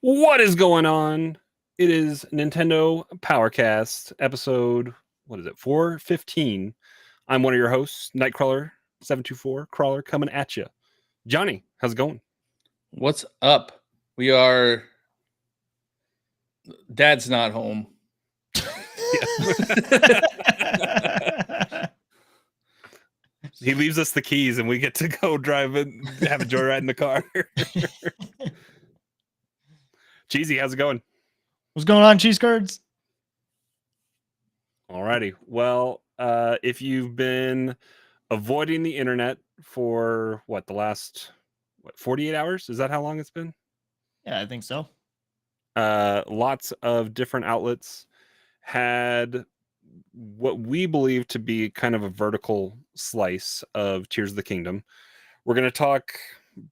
What is going on? It is Nintendo Powercast, episode, 415. I'm one of your hosts, Nightcrawler724, Crawler, coming at you. Johnny, how's it going? What's up? We are... Dad's not home. He leaves us the keys and we get to go drive and have a joyride in the car. Cheesy, how's it going? What's going on, cheese curds? Alrighty. Well, if you've been avoiding the internet for the last 48 hours? Is that how long it's been? Yeah, I think so. Lots of different outlets had what we believe to be kind of a vertical slice of Tears of the Kingdom. We're going to talk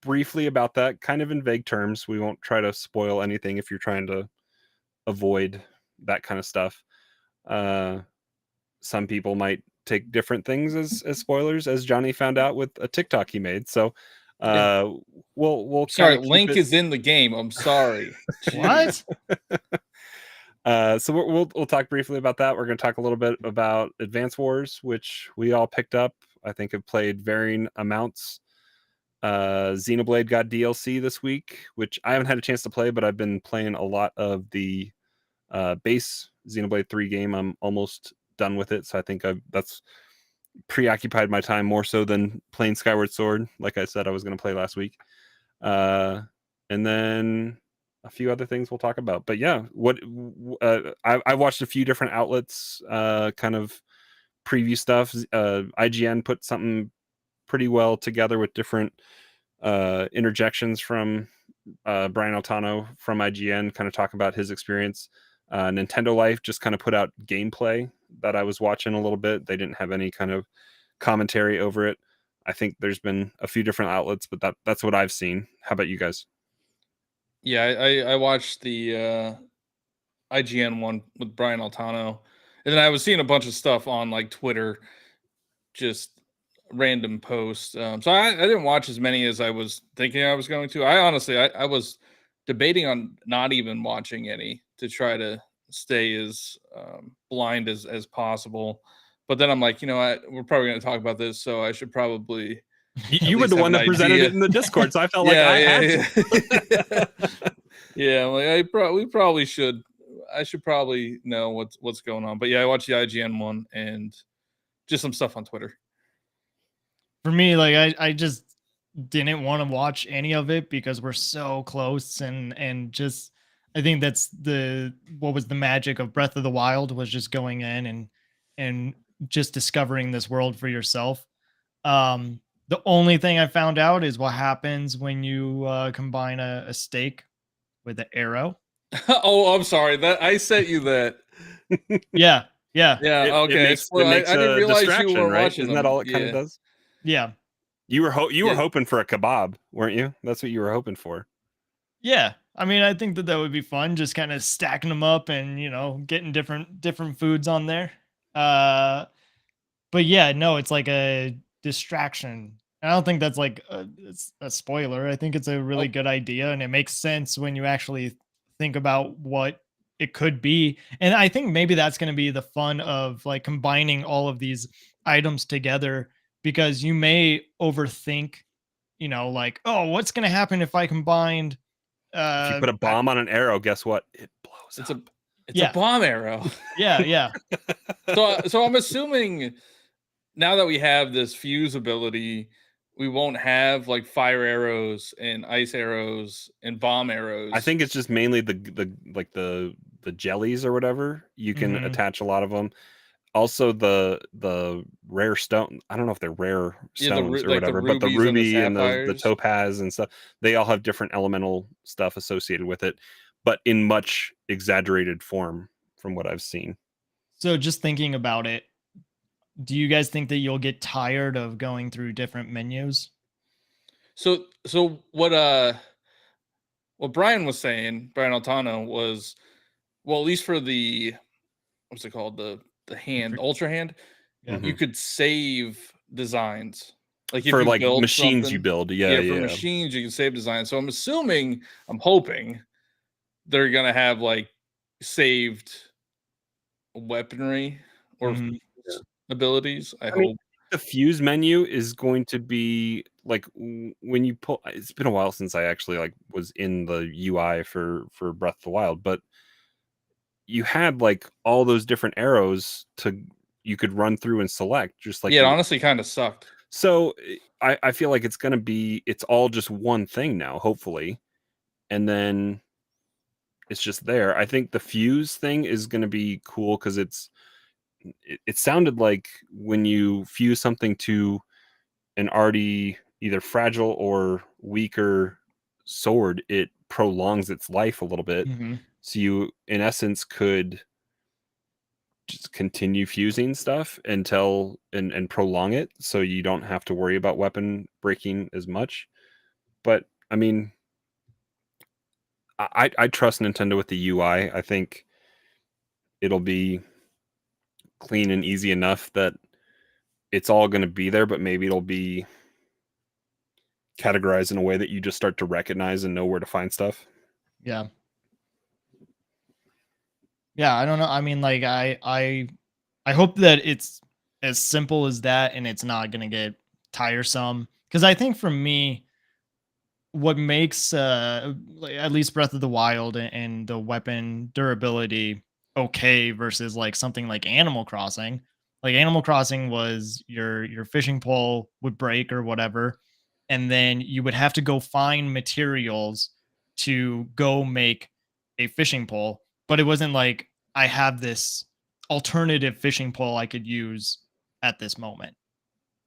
briefly about that, kind of in vague terms. We won't try to spoil anything if you're trying to avoid that kind of stuff. Some people might take different things as spoilers, as Johnny found out with a TikTok he made. So we'll sorry, Link is in the game. I'm sorry. What? So we'll talk briefly about that. We're going to talk a little bit about Advance Wars, which we all picked up. I think have played varying amounts. Xenoblade got DLC this week, which I haven't had a chance to play, but I've been playing a lot of the base Xenoblade 3 game. I'm almost done with it, so I think that's preoccupied my time more so than playing Skyward Sword, like I said I was going to play last week. And then a few other things we'll talk about. But yeah, I watched a few different outlets kind of preview stuff. IGN put something pretty well together with different interjections from Brian Altano from IGN, kind of talk about his experience. Nintendo Life just kind of put out gameplay that I was watching a little bit. They didn't have any kind of commentary over it. I think there's been a few different outlets, but that's what I've seen. How about you guys? Yeah, I watched the IGN one with Brian Altano, and then I was seeing a bunch of stuff on like Twitter, just random posts. So I didn't watch as many as I was thinking I was going to. I honestly, I was debating on not even watching any to try to stay as blind as possible. But then I'm like, we're probably going to talk about this, so I should probably... You were the one that presented it in the Discord, so I felt like I had to. Yeah, like we probably should. I should probably know what's going on. But yeah, I watched the IGN one and just some stuff on Twitter. For me, like I just didn't want to watch any of it because we're so close, and just I think that's what was the magic of Breath of the Wild, was just going in and just discovering this world for yourself. The only thing I found out is what happens when you combine a stake with an arrow. Oh, I'm sorry. That I sent you that. Yeah. Okay. It makes I didn't realize you were right? watching. Isn't that all it kind of does? Yeah. You were hoping for a kebab, weren't you? That's what you were hoping for. Yeah. I mean, I think that would be fun, just kind of stacking them up and, getting different foods on there. But yeah, no, it's like a distraction. I don't think that's like it's a spoiler. I think it's a really good idea, and it makes sense when you actually think about what it could be. And I think maybe that's going to be the fun of like combining all of these items together, because you may overthink, like, oh, what's going to happen if I combined if you put a bomb on an arrow, guess what? It blows up. It's a bomb arrow. Yeah. So I'm assuming now that we have this fuse ability, we won't have like fire arrows and ice arrows and bomb arrows. I think it's just mainly the jellies or whatever. You can attach a lot of them. Also the rare stone. I don't know if they're rare stones or whatever, but the ruby and the topaz and stuff, they all have different elemental stuff associated with it, but in much exaggerated form from what I've seen. So just thinking about it, do you guys think that you'll get tired of going through different menus? So what Brian was saying, Brian Altano, was, well, at least for the, what's it called? The hand, Ultra Hand, you could save designs. Like for like machines you build. Yeah, for machines you can save designs. So I'm hoping they're gonna have like saved weaponry or Mhm. abilities. I mean, hope. the fuse menu is going to be like when you pull. It's been a while since I actually like was in the UI for Breath of the Wild, but you had like all those different arrows you could run through and select, just like Yeah, it honestly kind of sucked. So I feel like it's all just one thing now, hopefully, and then it's just there. I think the fuse thing is gonna be cool because it sounded like when you fuse something to an already either fragile or weaker sword, it prolongs its life a little bit. Mhm. So you, in essence, could just continue fusing stuff until and prolong it, so you don't have to worry about weapon breaking as much. But I mean, I trust Nintendo with the UI. I think it'll be clean and easy enough that it's all going to be there, but maybe it'll be categorized in a way that you just start to recognize and know where to find stuff. Yeah. Yeah, I don't know. I mean, like I hope that it's as simple as that and it's not gonna get tiresome. Because I think for me, what makes like, at least Breath of the Wild and the weapon durability okay versus like something like Animal Crossing. Like Animal Crossing was your fishing pole would break or whatever, and then you would have to go find materials to go make a fishing pole. But it wasn't like I have this alternative fishing pole I could use at this moment.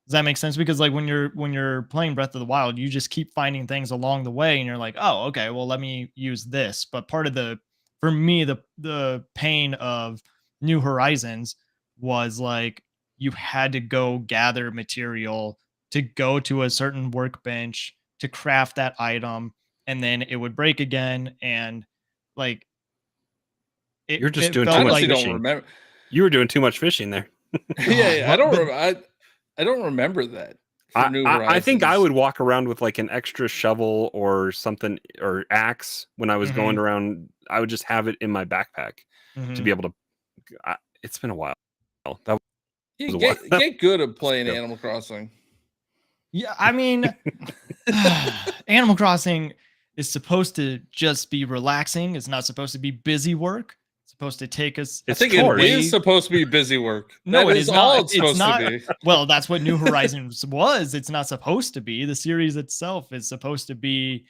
Does that make sense? Because like when you're playing Breath of the Wild, you just keep finding things along the way, and you're like, oh, okay, well, let me use this. But part of for me, the pain of New Horizons was like you had to go gather material to go to a certain workbench to craft that item, and then it would break again, and like You're just it doing too I felt much honestly like don't fishing. remember. You were doing too much fishing there. Yeah, I what, don't. but I don't remember that for New I think I Horizons. would walk around with like an extra shovel or something or axe when I was going Mhm, around. I would just have it in my backpack to mhm. be able to. It's been a while. That Yeah, was a while. That get good at was playing ago. Animal Crossing. Yeah, I mean, Animal Crossing is supposed to just be relaxing. It's not supposed to be busy work. It's supposed to take us I It's think it chores. is away. supposed to be busy work. No, That it is is all not. it's It's supposed to not. be. Well, that's what New Horizons was. It's not supposed to be. The series itself is supposed to be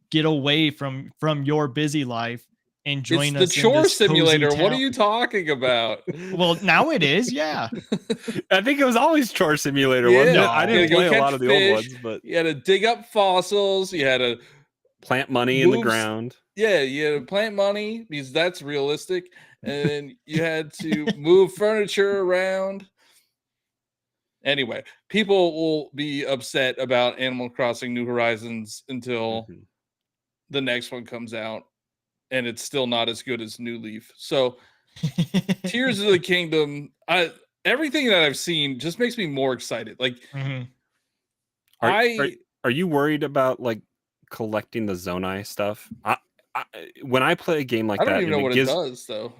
get away from your busy life and It's join the us in chore this cozy simulator. What are town. you talking about? Well, now it is. Yeah. I think it was always Chore Simulator, wasn't it? Yeah, I you didn't had to go play a lot catch of the old fish. ones, but You had to dig up fossils. You had to plant money in the move. ground. Yeah, you had to plant money because that's realistic, and then you had to move furniture around. Anyway, people will be upset about Animal Crossing New Horizons until Mhm. the next one comes out, and it's still not as good as New Leaf. So, Tears of the Kingdom, everything that I've seen just makes me more excited. Like Mhm. Are are I are you worried about like collecting the Zonai stuff? I when I play a game like I don't that even and know what it does though.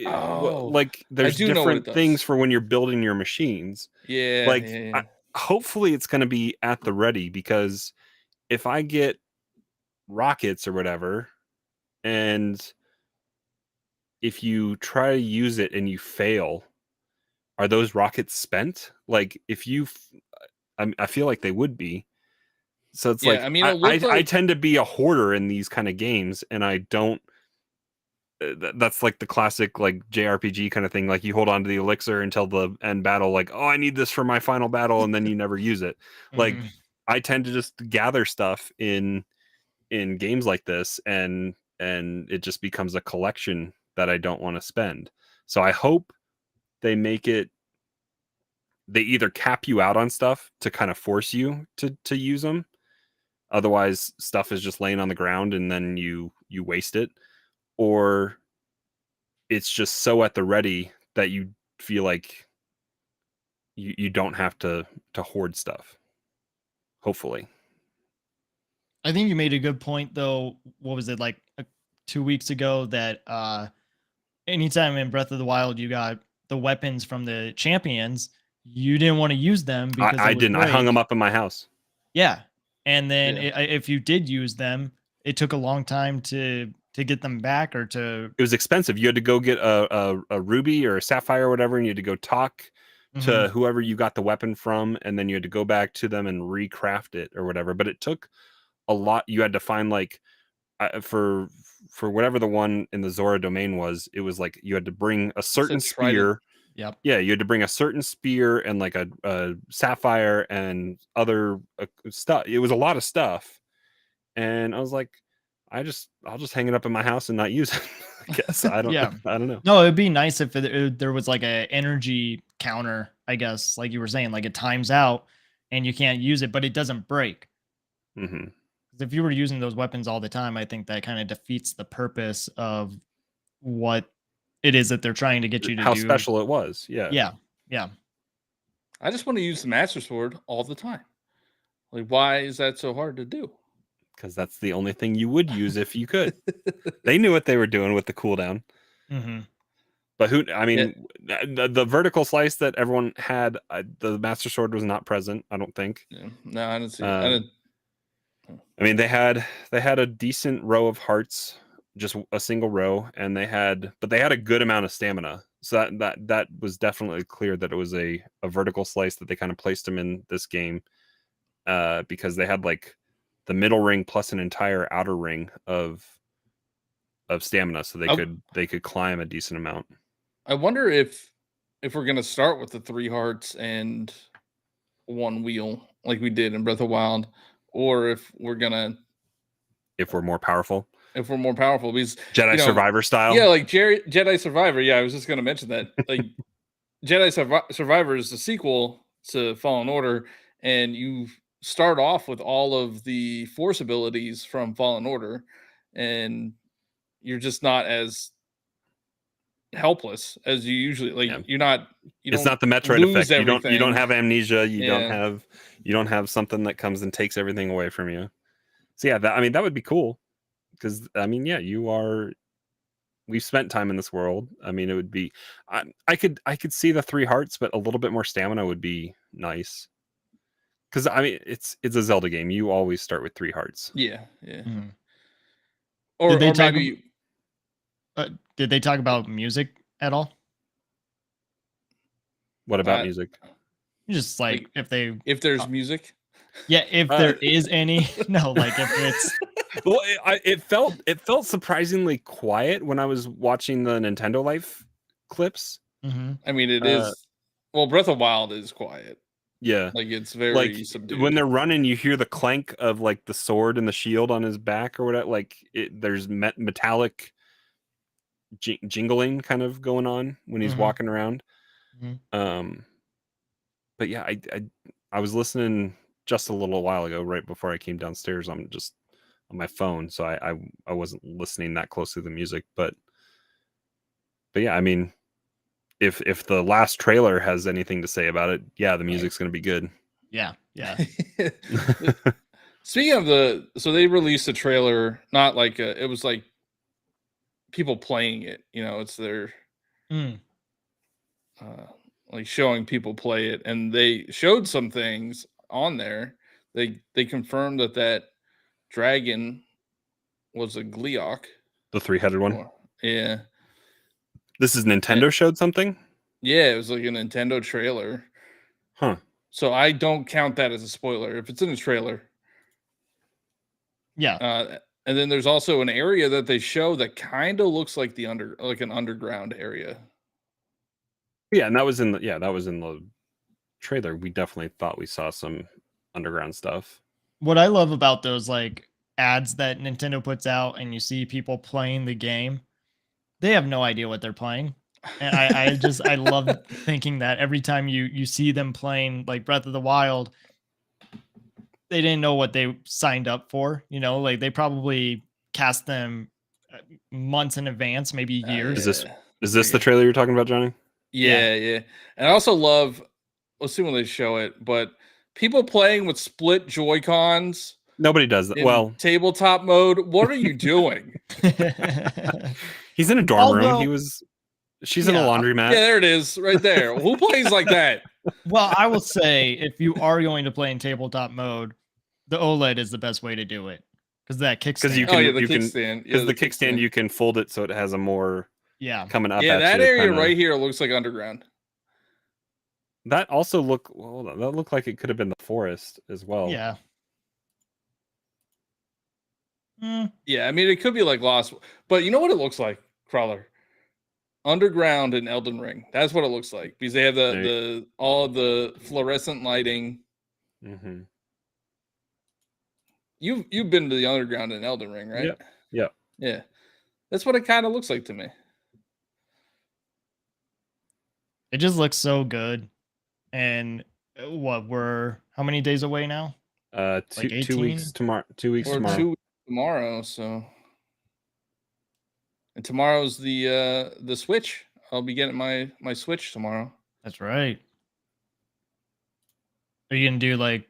Oh, like I there's do know what it different things does. for when you're building your machines. Yeah, Like yeah. hopefully it's going to be at the ready, because if I get rockets or whatever, and if you try to use it and you fail, are those rockets spent? Like if I feel like they would be. So it's Yeah, like I mean, it looked I like tend to be a hoarder in these kind of games, and I don't. That's like the classic like JRPG kind of thing. Like you hold on to the elixir until the end battle. Like, oh, I need this for my final battle, and then you never use it. Like Mhm. I tend to just gather stuff in games like this, and it just becomes a collection that I don't want to spend. So I hope they make it. They either cap you out on stuff to kind of force you to use them. Otherwise, stuff is just laying on the ground and then you waste it, or it's just so at the ready that you feel like you don't have to hoard stuff. Hopefully. I think you made a good point though. What was it like 2 weeks ago that anytime in Breath of the Wild you got the weapons from the champions, you didn't want to use them because I it would didn't. I hung break. them up in my house. Yeah, and then Yeah. if you did use them, it took a long time to get them back or to. It was expensive. You had to go get a ruby or a sapphire or whatever, and you had to go talk to whoever you got the weapon from, and then you had to go back to them and recraft it or whatever. But it took a lot. You had to find like for whatever the one in the Zora domain was, it was like you had to bring a certain spear. Yep. Yeah, you had to bring a certain spear and like a sapphire and other stuff. It was a lot of stuff, and I was like, I'll just hang it up in my house and not use it. I guess I don't. Yeah. I don't know. No, it'd be nice if there was like a energy counter, I guess, like you were saying, like it times out and you can't use it, but it doesn't break. Mm-hmm. If you were using those weapons all the time, I think that kind of defeats the purpose of what it is that they're trying to get you to How do. special it was. Yeah. Yeah. I just want to use the Master Sword all the time. Like, why is that so hard to do? Because that's the only thing you would use if you could. They knew what they were doing with the cooldown. Mm-hmm. But the vertical slice that everyone had, the Master Sword was not present. I don't think. Yeah. No, I didn't see. I didn't. I mean, they had a decent row of hearts, just a single row, and they had a good amount of stamina. So that was definitely clear that it was a vertical slice that they kind of placed them in this game, because they had like the middle ring plus an entire outer ring of stamina, so they could climb a decent amount. I wonder if we're gonna start with the 3 hearts and 1 wheel like we did in Breath of the Wild, or if we're more powerful. If we're more powerful, because Jedi Survivor style. Yeah, like Jedi Survivor. Yeah, I was just gonna mention that. Like Jedi Survivor is the sequel to Fallen Order, and you start off with all of the Force abilities from Fallen Order, and you're just not as helpless as you usually like. Yeah. You're not. It's not the Metroid effect. You don't have amnesia. You don't have something that comes and takes everything away from you. So yeah, that would be cool, because we've spent time in this world. I mean, it would be. I could see the 3 hearts, but a little bit more stamina would be nice. Because I mean, it's a Zelda game. You always start with 3 hearts. Yeah, yeah. Mm-hmm. Or maybe. Did they talk about music at all? What about music? Just like if there's music. Yeah, if there is any. No, like if it's. Well, it felt surprisingly quiet when I was watching the Nintendo Life clips. Mm-hmm. I mean, it is. Well, Breath of the Wild is quiet. Yeah, like it's very subdued. When they're running, you hear the clank of like the sword and the shield on his back or whatever. Like there's metallic jingling kind of going on when he's walking around. Mm-hmm. But yeah, I was listening just a little while ago, right before I came downstairs. I'm just on my phone, so I wasn't listening that closely to the music. But yeah, I mean, if the last trailer has anything to say about it, yeah, the music's going to be good. Yeah. Speaking of so they released a trailer, not like it was like people playing it. It's their like showing people play it, and they showed some things on there. They confirmed that dragon was a Gleeok, the 3-headed one. Yeah. This is Nintendo showed something? Yeah, it was like a Nintendo trailer. Huh. So I don't count that as a spoiler if it's in a trailer. Yeah. And then there's also an area that they show that kind of looks like an underground area. Yeah, and that was in the trailer. We definitely thought we saw some underground stuff. What I love about those like ads that Nintendo puts out and you see people playing the game, they have no idea what they're playing. And I love thinking that every time you see them playing like Breath of the Wild, they didn't know what they signed up for. Like they probably cast them months in advance, maybe years. Is this the trailer you're talking about, Johnny? Yeah. And I also love, let's see when they show it, but people playing with split Joy-Cons Nobody does that. in Well, tabletop mode. What are you doing? he's in a dorm room. Although- She's in a Yeah. laundromat. Yeah, there it is, right there. Who plays like that? Well, I will say if you are going to play in tabletop mode, the OLED is the best way to do it because that kickstand. Because you Oh can, yeah, the you can, kickstand. because the kickstand you can fold it so it has a more Yeah. coming up. Yeah, at that you, area kinda- right here looks like underground. That also that looked like it could have been the forest as well. Yeah. Mm, Yeah, I mean it could be like Lost, but you know what it looks like, Crawler? Underground in Elden Ring. That's what it looks like because they have the all of the fluorescent lighting. Mm-hmm. You've been to the underground in Elden Ring, right? Yeah. That's what it kind of looks like to me. it just looks so good. And we're how many days away now? Two 18? weeks tomorrow. 2 weeks Or tomorrow. 2 weeks tomorrow, so and tomorrow's the Switch. I'll be getting my Switch tomorrow. That's right. Are you gonna do like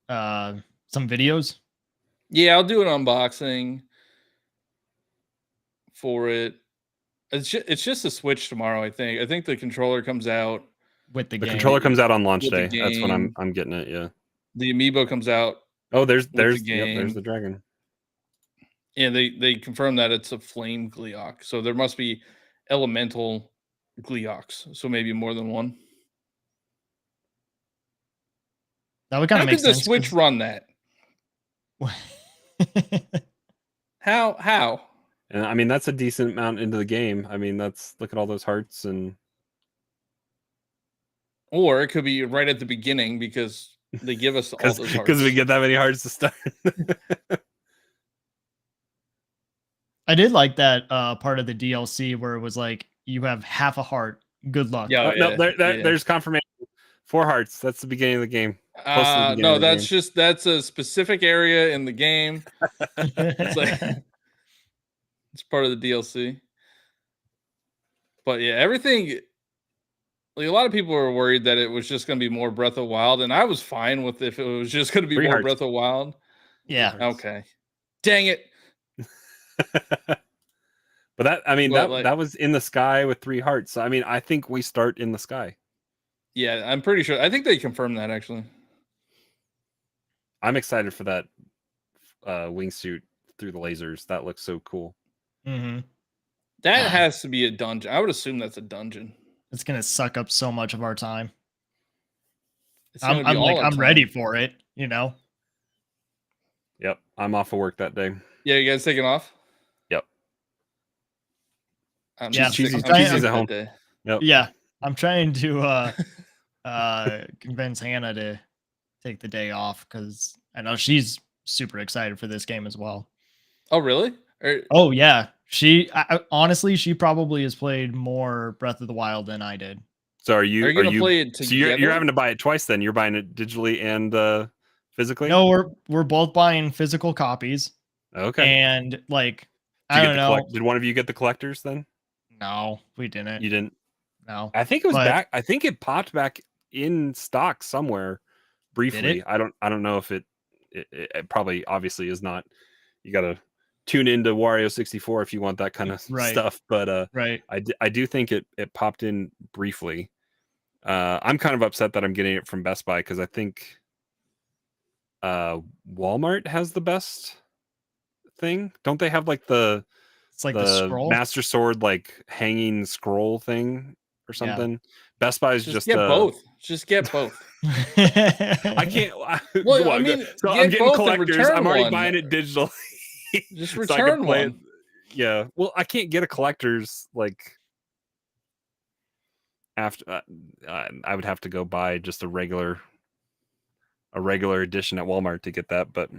some videos? Yeah, I'll do an unboxing for it. It's just a Switch tomorrow, I think. I think the controller comes out. With the The game. controller comes out on launch With the day. That's when game. I'm getting it. Yeah. The amiibo comes out. Oh, there's the there's the game. dragon. Yeah, they confirmed that it's a flame Gleeok. So there must be elemental Gleeoks. So maybe more than one. That would kind How of could make the sense. Switch run that? How? And I mean that's a decent amount into the game. I mean look at all those hearts and Or it could be right at the beginning because they give us all those hearts. because we get that many hearts to start. I did like that part of the DLC where it was like you have half a heart. Good luck. Yeah. No, there's confirmation. 4 hearts. That's the beginning of the game. Close to the beginning No, of the game. that's a specific area in the game. It's like it's part of the DLC. But yeah, everything. Like a lot of people were worried that it was just going to be more Breath of Wild, and I was fine with if it was just going to be 3 more hearts. Breath of Wild. Yeah. Okay. Dang it. But Well, that was in the sky with 3 hearts. So, I mean, I think we start in the sky. Yeah, I'm pretty sure. I think they confirmed that actually. I'm excited for that wingsuit through the lasers. That looks so cool. Mm-hmm. That has to be a dungeon. I would assume that's a dungeon. It's gonna suck up so much of our time. It's gonna be all our I'm time. ready for it. You know. Yep, I'm off of work that day. Yeah, you guys taking off? Yep. I'm Yeah, sick- Cheesy's I'm sick at that home. day. Yep. Yeah, I'm trying to convince Hannah to take the day off because I know she's super excited for this game as well. Oh, really? Oh yeah, honestly she probably has played more Breath of the Wild than I did. So are you gonna play it So together? you're having to buy it twice then. You're buying it digitally and physically? No, we're both buying physical copies. Okay. And like Did I you don't get the know. Did one of you get the collectors then? No, we didn't. You didn't. No. I think it was But- back. I think it popped back in stock somewhere briefly. it? I don't know if it probably obviously is not. You got to tune into Wario 64 if you want that kind of Right. stuff. But Right. I do think it popped in briefly. I'm kind of upset that I'm getting it from Best Buy because I think Walmart has the best thing. Don't they have like It's like the scroll. Master Sword like hanging scroll thing or Yeah. something? Best Buy is Just just get both. Just get both. I can't. Well, I mean, so get I'm getting both and collectors. return I'm already one. buying it digitally. Just so I can return play one. it. Yeah. Well, I can't get a collector's like after. I would have to go buy just a regular edition at Walmart to get that. But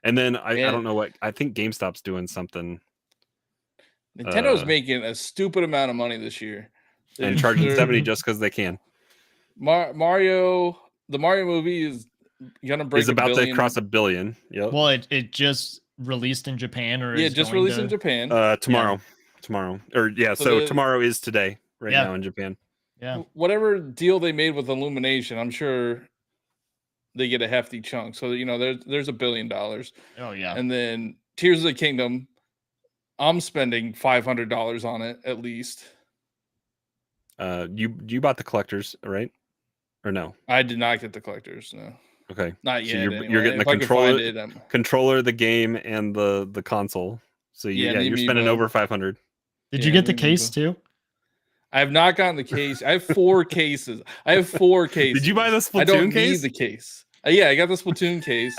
and then I Man. don't know what I think GameStop's doing something Nintendo's making a stupid amount of money this year. and charging They're- 70 just because they can. Mario, the Mario movie is gonna break. Is about $1 to billion. cross $1 billion. Yep. Well, it just released in Japan, or Yeah, is just going released to... in Japan. Tomorrow, or yeah. So So the- tomorrow is today, right Yeah. now in Japan. Yeah. Whatever deal they made with Illumination, I'm sure they get a hefty chunk. So there's $1 billion, Oh yeah. and then Tears of the Kingdom, I'm spending $500 on it at least. You bought the collectors, right? Or no? I did not get the collectors. No, Okay. not So yet. you're Anyway. getting the If I could find controller, the game, and the console. So you're spending over 500. Did you get the case too? I have not gotten the case. I have 4 cases. Did you buy the Splatoon I don't case? need the case. Yeah, I got the Splatoon case.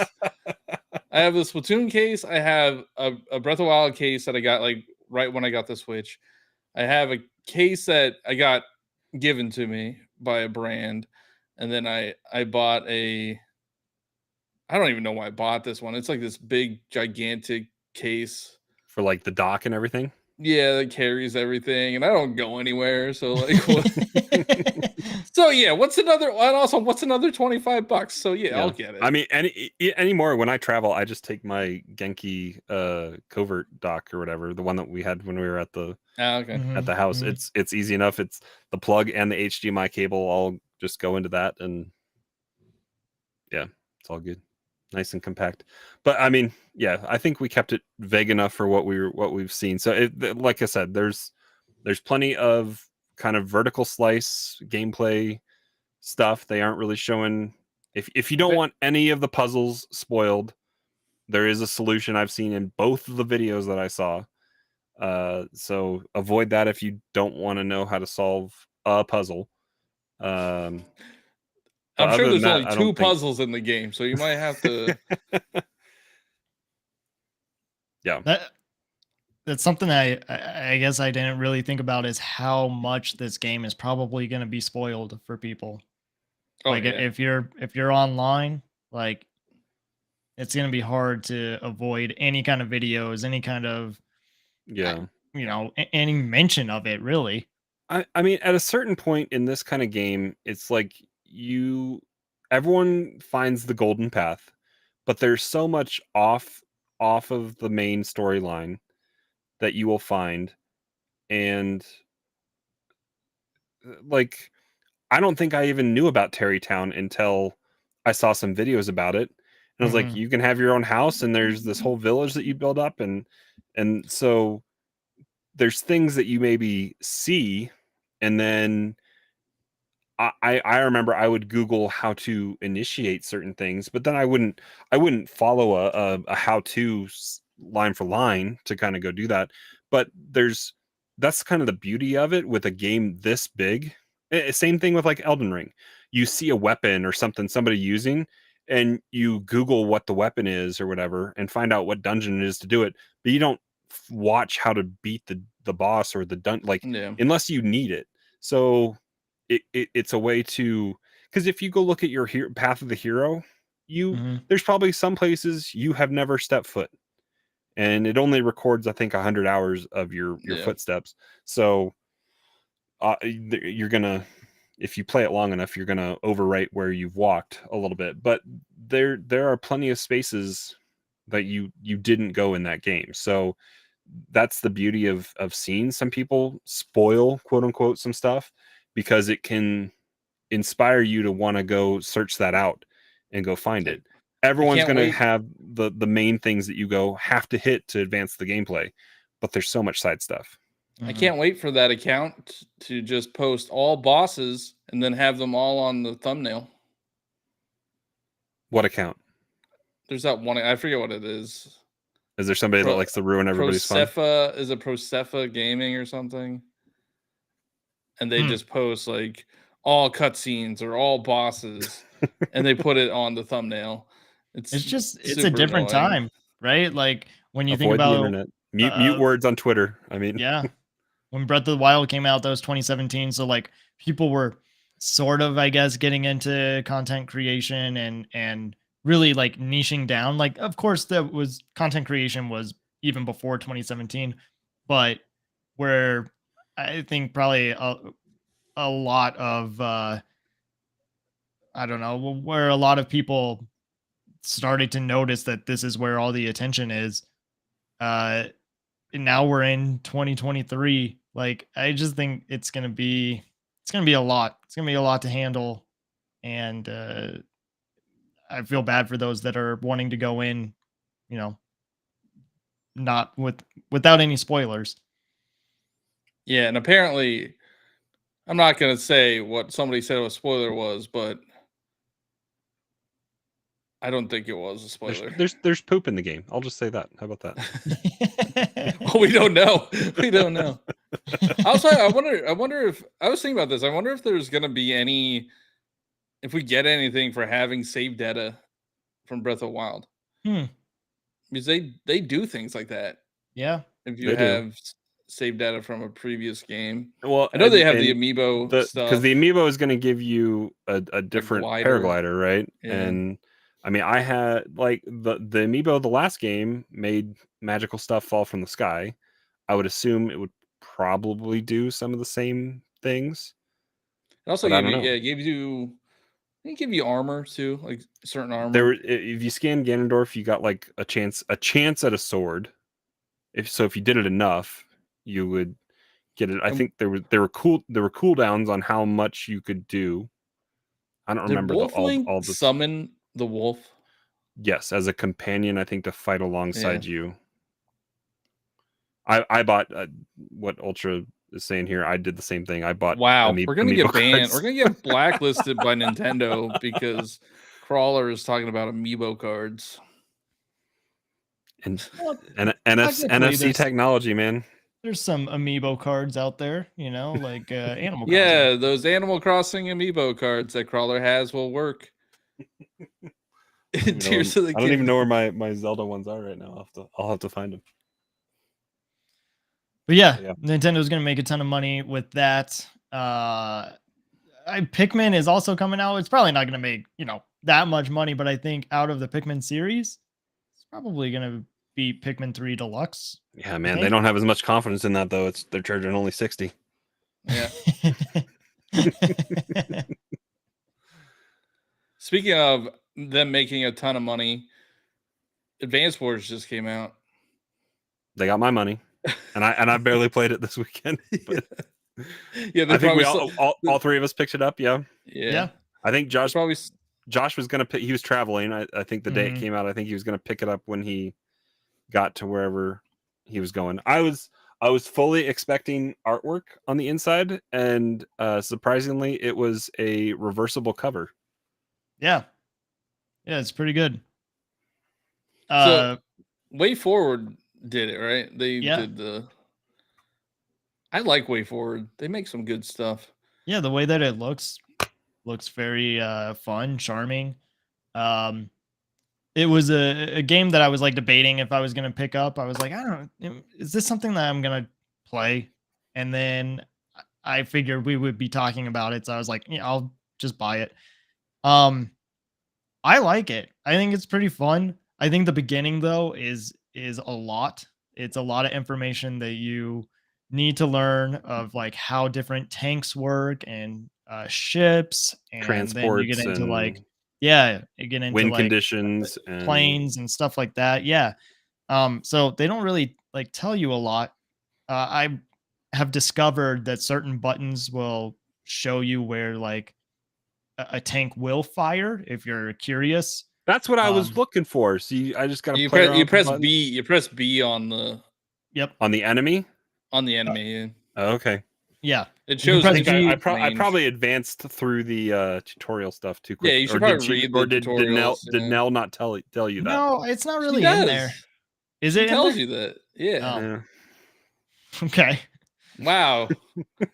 I have the Splatoon case. I have a Breath of the Wild case that I got like right when I got the Switch. I have a case that I got given to me by a brand, and then I bought I don't even know why I bought this one. It's like this big gigantic case for like the dock and everything. Yeah, that carries everything, and I don't go anywhere. So like, what? So yeah, what's another $25? So yeah, I'll get it. I mean, anymore when I travel, I just take my Genki covert dock or whatever, the one that we had when we were at the at the house. It's easy enough. It's the plug and the HDMI cable all just go into that, and yeah, it's all good. Nice and compact. But I mean, yeah, I think we kept it vague enough for what we've seen. So like I said, there's plenty of kind of vertical slice gameplay stuff. They aren't really showing if you don't want any of the puzzles spoiled, there is a solution I've seen in both of the videos that I saw. So avoid that if you don't want to know how to solve a puzzle. I'm sure there's only 2 puzzles in the game, so you might have to. Yeah, that's something I guess I didn't really think about is how much this game is probably going to be spoiled for people. If you're online, like it's going to be hard to avoid any kind of videos, any kind of any mention of it really. I mean, at a certain point in this kind of game, it's like everyone finds the golden path, but there's so much off of the main storyline that you will find, and like I don't think I even knew about Terrytown until I saw some videos about it, and I was like, you can have your own house, and there's this whole village that you build up, and so there's things that you maybe see, and then I remember I would Google how to initiate certain things, but then I wouldn't follow a how-to line for line to kind of go do that. But that's kind of the beauty of it with a game this big. Same thing with like Elden Ring. You see a weapon or somebody using, and you Google what the weapon is or whatever, and find out what dungeon it is to do it. But you don't watch how to beat the boss or the unless you need it. So it's a way to, because if you go look at your path of the hero, there's probably some places you have never stepped foot, and it only records I think 100 hours of your footsteps. So you're gonna, if you play it long enough, you're gonna overwrite where you've walked a little bit. But there are plenty of spaces that you didn't go in that game. So that's the beauty of seeing some people spoil, quote unquote, some stuff, because it can inspire you to want to go search that out and go find it. Everyone's going to have the main things that you have to hit to advance the gameplay, but there's so much side stuff. I can't wait for that account to just post all bosses and then have them all on the thumbnail. What account? There's that one. I forget what it is. Is there somebody that likes to ruin everybody's fun? Is it Procefa Gaming or something? And they just post like all cutscenes or all bosses, and they put it on the thumbnail. It's a different time, right? Like when you think about the internet, mute words on Twitter. I mean, yeah, when Breath of the Wild came out, that was 2017. So like people were sort of, I guess, getting into content creation and really like niching down. Like, of course, that was content creation was even before 2017, but where I think probably a lot of I don't know, where a lot of people started to notice that this is where all the attention is. And now we're in 2023. Like, I just think it's gonna be a lot. It's gonna be a lot to handle, and I feel bad for those that are wanting to go in, not without any spoilers. Yeah, and apparently, I'm not gonna say what somebody said a spoiler was, but I don't think it was a spoiler. There's poop in the game. I'll just say that. How about that? Well, we don't know. We don't know. Also, I wonder if I was thinking about this. I wonder if there's gonna be if we get anything for having save data from Breath of the Wild. Because they do things like that. Yeah. If you have save data from a previous game. Well, I know they have the amiibo stuff. Because the amiibo is going to give you a different paraglider, right? Yeah. And I mean, I had like the amiibo, the last game made magical stuff fall from the sky. I would assume it would probably do some of the same things. It also gave you armor too, like certain armor. If you scan Ganondorf, you got like a chance at a sword. If you did it enough, you would get it. I think there were cooldowns on how much you could do. I don't remember all the summon the wolf. Yes, as a companion, I think to fight alongside you. I bought what Ultra is saying here. I did the same thing. I bought. Wow, we're gonna get banned. We're gonna get blacklisted by Nintendo because Crawler is talking about amiibo cards. And NFC technology, man. There's some amiibo cards out there, like Animal Crossing. Yeah, those Animal Crossing amiibo cards that Crawler has will work. I don't even know where my Zelda ones are right now. I'll have to find them. But yeah, Nintendo's gonna make a ton of money with that. Pikmin is also coming out. It's probably not gonna make that much money, but I think out of the Pikmin series, it's probably gonna be Pikmin 3 Deluxe. Yeah, man, they don't have as much confidence in that though. They're charging only $60. Yeah. Speaking of them making a ton of money, Advance Wars just came out. They got my money, and I barely played it this weekend. But yeah, I think we all three of us picked it up. Yeah. I think Josh was gonna pick. He was traveling. I think the day it came out, I think he was gonna pick it up when he got to wherever he was going. I was fully expecting artwork on the inside, and surprisingly, it was a reversible cover. Yeah, it's pretty good. So, Way Forward did it, right? They did the. I like Way Forward. They make some good stuff. Yeah, the way that it looks very fun, charming. It was a game that I was like debating if I was gonna pick up. I was like, I don't know, is this something that I'm gonna play? And then I figured we would be talking about it, so I was like, yeah, I'll just buy it. I like it. I think it's pretty fun. I think the beginning though is a lot. It's a lot of information that you need to learn of like how different tanks work and ships, and transports, then you get into like you get into wind like conditions and planes and stuff like that. So they don't really like tell you a lot. I have discovered that certain buttons will show you where like a tank will fire if you're curious. That's what I was looking for. See, I just gotta you press B. You press B on the on the enemy. On the enemy. Oh, okay. Yeah, it shows. I probably advanced through the tutorial stuff too quick. Yeah, you should probably read the tutorials. Did Nell not tell you that? No, it's not really in there. Is it? It tells you that. Yeah. Oh. Okay. Wow.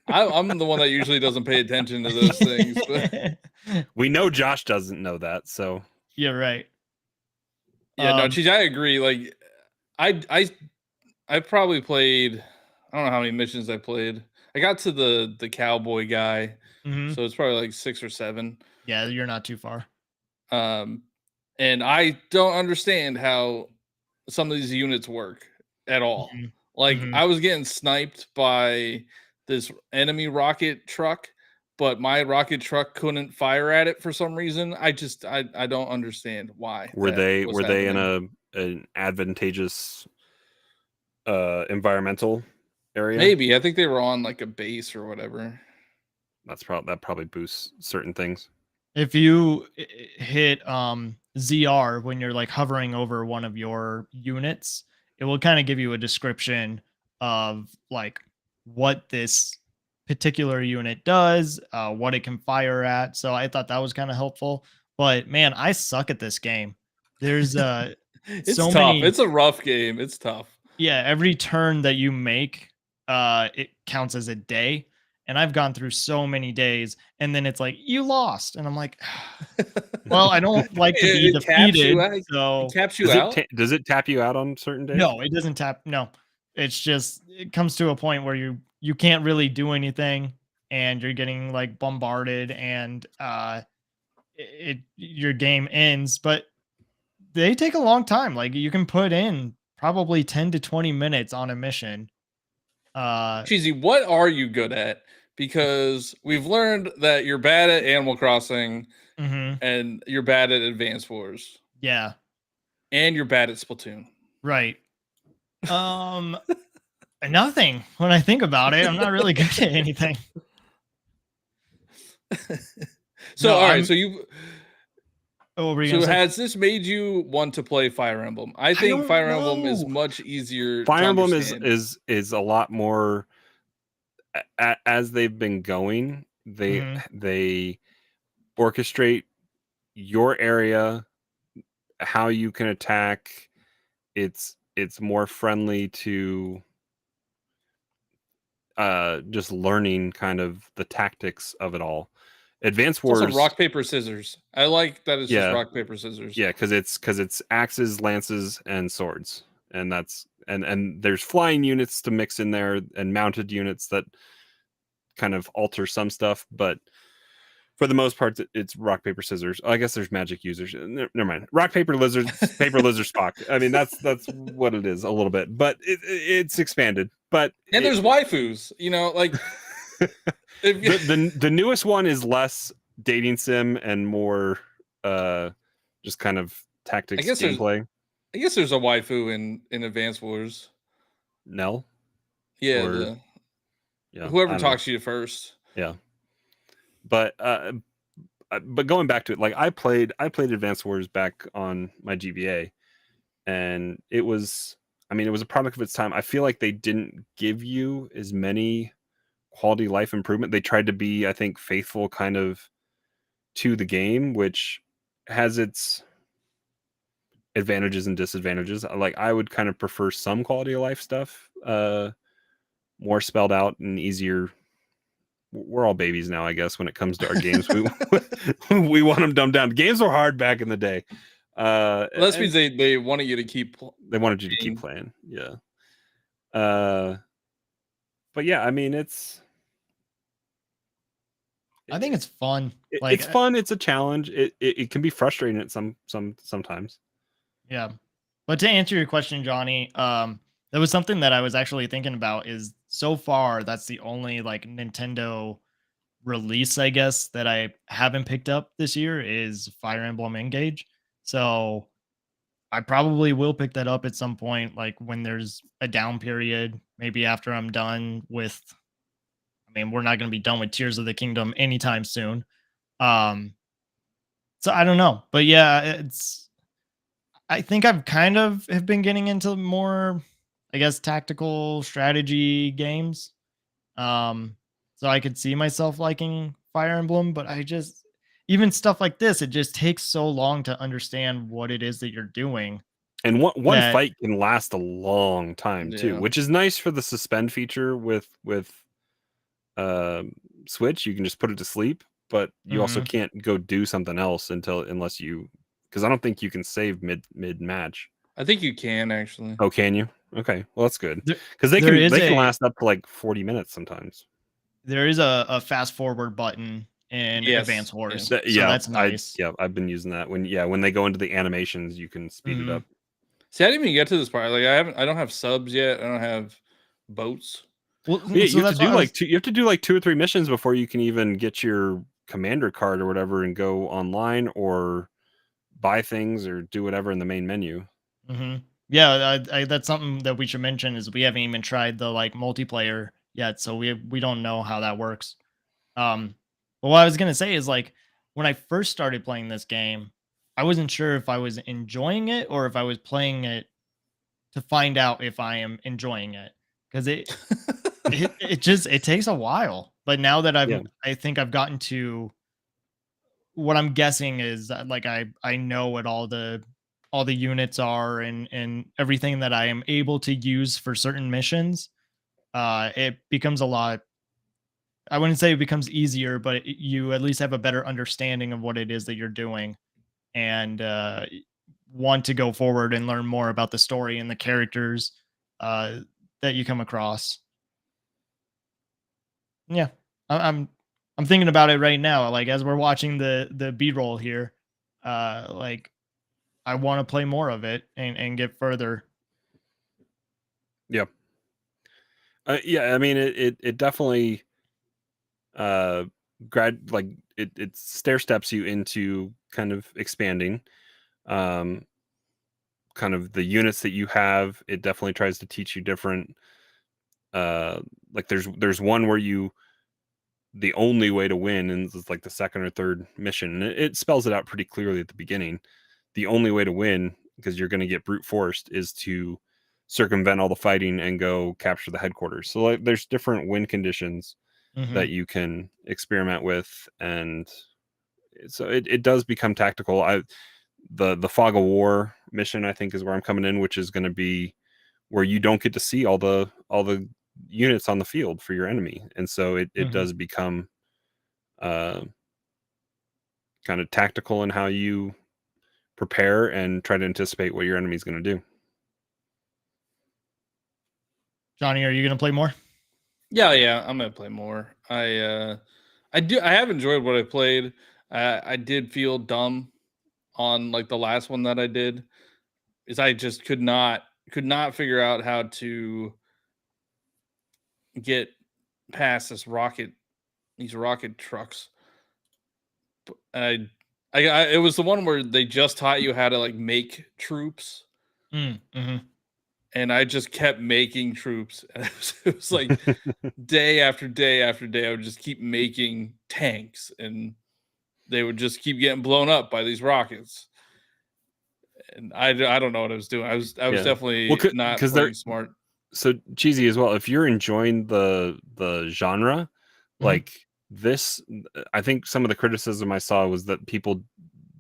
I'm the one that usually doesn't pay attention to those things. But... We know Josh doesn't know that, so you're right. Yeah, no, geez, I agree. Like, I probably played. I don't know how many missions I played. I got to the cowboy guy, so it's probably like 6 or 7. Yeah, you're not too far. And I don't understand how some of these units work at all. Like I was getting sniped by this enemy rocket truck, but my rocket truck couldn't fire at it for some reason. I don't understand why. Were they in an advantageous environmental area? Maybe. I think they were on like a base or whatever. That probably boosts certain things. If you hit ZR when you're like hovering over one of your units, it will kind of give you a description of like what this particular unit does, what it can fire at. So I thought that was kind of helpful. But man, I suck at this game. There's It's so tough. many. It's a rough game. It's tough. Yeah, every turn that you make, it counts as a day. And I've gone through so many days, and then it's like, you lost. And I'm like, well, I don't like to be It caps defeated. you out. So It caps you out. Does it tap you out on certain days? no, it doesn't tap. No, it's just it comes to a point where you can't really do anything, and you're getting like bombarded, and your game ends. But they take a long time. Like you can put in probably 10 to 20 minutes on a mission. Cheesy, what are you good at? Because we've learned that you're bad at Animal Crossing mhm, and you're bad at Advance Wars yeah, and you're bad at Splatoon. right. Um, nothing. When I think about it, I'm not really good at anything. So No, all right, I'm- so you What were you so gonna say? has this made you want to play Fire Emblem? I think don't Fire Emblem is know. much easier. Fire to Emblem understand. is a lot more as they've been going. They orchestrate your area, how you can attack. It's more friendly to just learning kind of the tactics of it all. Advance It's also Wars, rock paper scissors. I like that it's Yeah. just rock paper scissors. yeah, because it's axes, lances, and swords, and that's and there's flying units to mix in there and mounted units that kind of alter some stuff, but for the most part, it's rock paper scissors. I guess there's magic users. Never mind. Rock paper lizards, paper lizard Spock. I mean, that's what it is a little bit, but it's expanded. But And there's waifus, like if, the newest one is less dating sim and more just kind of tactics I guess there's- gameplay. I guess there's a waifu in Advance Wars. Nell, Yeah, Or- yeah, I whoever don't know. talks to you first. Yeah, but going back to it, like I played Advance Wars back on my GBA, and it was a product of its time. I feel like they didn't give you as many quality life improvement. They tried to be, I think, faithful kind of to the game, which has its advantages and disadvantages. Like I would kind of prefer some quality of life stuff, more spelled out and easier. We're all babies now, I guess, when it comes to our games. We want them dumbed down. Games were hard back in the day. Well, that means they wanted you to keep. They wanted you to keep playing. Yeah. But yeah, I mean, I think it's fun. it's fun. It's a challenge. It can be frustrating at sometimes. Yeah. But to answer your question, Johnny, that was something that I was actually thinking about is so far that's the only like Nintendo release, I guess, that I haven't picked up this year is Fire Emblem Engage. So I probably will pick that up at some point, like when there's a down period, maybe after I'm done with we're not going to be done with Tears of the Kingdom anytime soon. So I don't know, but yeah, I think I've kind of have been getting into more, I guess, tactical strategy games. So I could see myself liking Fire Emblem, but even stuff like this, it just takes so long to understand what it is that you're doing. And one fight can last a long time too, Yeah. which is nice for the suspend feature with Switch. You can just put it to sleep, but you also can't go do something else unless you, because I don't think you can save mid match. I think you can actually. Oh, can you? Okay, well that's good, There- because they there can is they can a- last up to like 40 minutes sometimes. There is a fast forward button in Yes, Advance Wars. yeah. So that's nice. I've been using that when they go into the animations, you can speed it up. See, I didn't even get to this part. Like I don't have subs yet. I don't have boats. Well, Yeah, so you have that's to do why I was- you have to do like 2 or 3 missions before you can even get your commander card or whatever and go online or buy things or do whatever in the main menu. Mhm. Yeah, that's something that we should mention is we haven't even tried the like multiplayer yet, so we don't know how that works. But what I was gonna say is like when I first started playing this game, I wasn't sure if I was enjoying it or if I was playing it to find out if I am enjoying it, because it takes a while. But now that Yeah. I think I've gotten to what I'm guessing is that, like, I know what all the units are and everything that I am able to use for certain missions. It becomes a lot. I wouldn't say it becomes easier, but you at least have a better understanding of what it is that you're doing, and want to go forward and learn more about the story and the characters uh, that you come across. Yeah, I'm thinking about it right now. Like, as we're watching the B-roll here, like, I want to play more of it and get further. Yeah. Yeah. I mean, it definitely like it stair steps you into kind of expanding. Um, kind of the units that you have. It definitely tries to teach you different. Like there's one where the only way to win, and it's like the second or third mission. And it spells it out pretty clearly at the beginning. The only way to win, because you're going to get brute forced, is to circumvent all the fighting and go capture the headquarters. So like, there's different win conditions Hmm. that you can experiment with, and so it does become tactical. The fog of war mission, I think, is where I'm coming in, which is going to be where you don't get to see all the units on the field for your enemy, and so it Hmm. does become uh, kind of tactical in how you prepare and try to anticipate what your enemy's going to do. Johnny, are you gonna play more? Yeah, I'm gonna play more. I have enjoyed what I played. I did feel dumb on like the last one that I did, is I just could not figure out how to get past these rocket trucks. And it was the one where they just taught you how to like make troops, Mm-hmm. and I just kept making troops. And it was like day after day after day, I would just keep making tanks, and they would just keep getting blown up by these rockets. And I don't know what I was doing. I was Yeah, well, definitely not because they're playing smart. so cheesy as well. If you're enjoying the genre, Hmm. like this, I think some of the criticism I saw was that people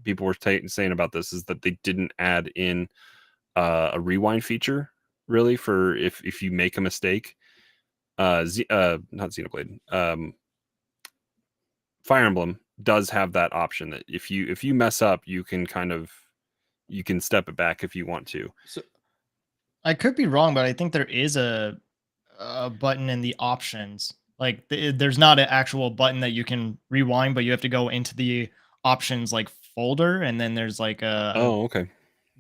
were saying about this is that they didn't add in a rewind feature, really, for if you make a mistake. Not Xenoblade. Fire Emblem does have that option that if you mess up, you can you can step it back if you want to. So I could be wrong, but I think there is a button in the options. Like, there's not an actual button that you can rewind, but you have to go into the options like folder, and then there's like a Oh, okay.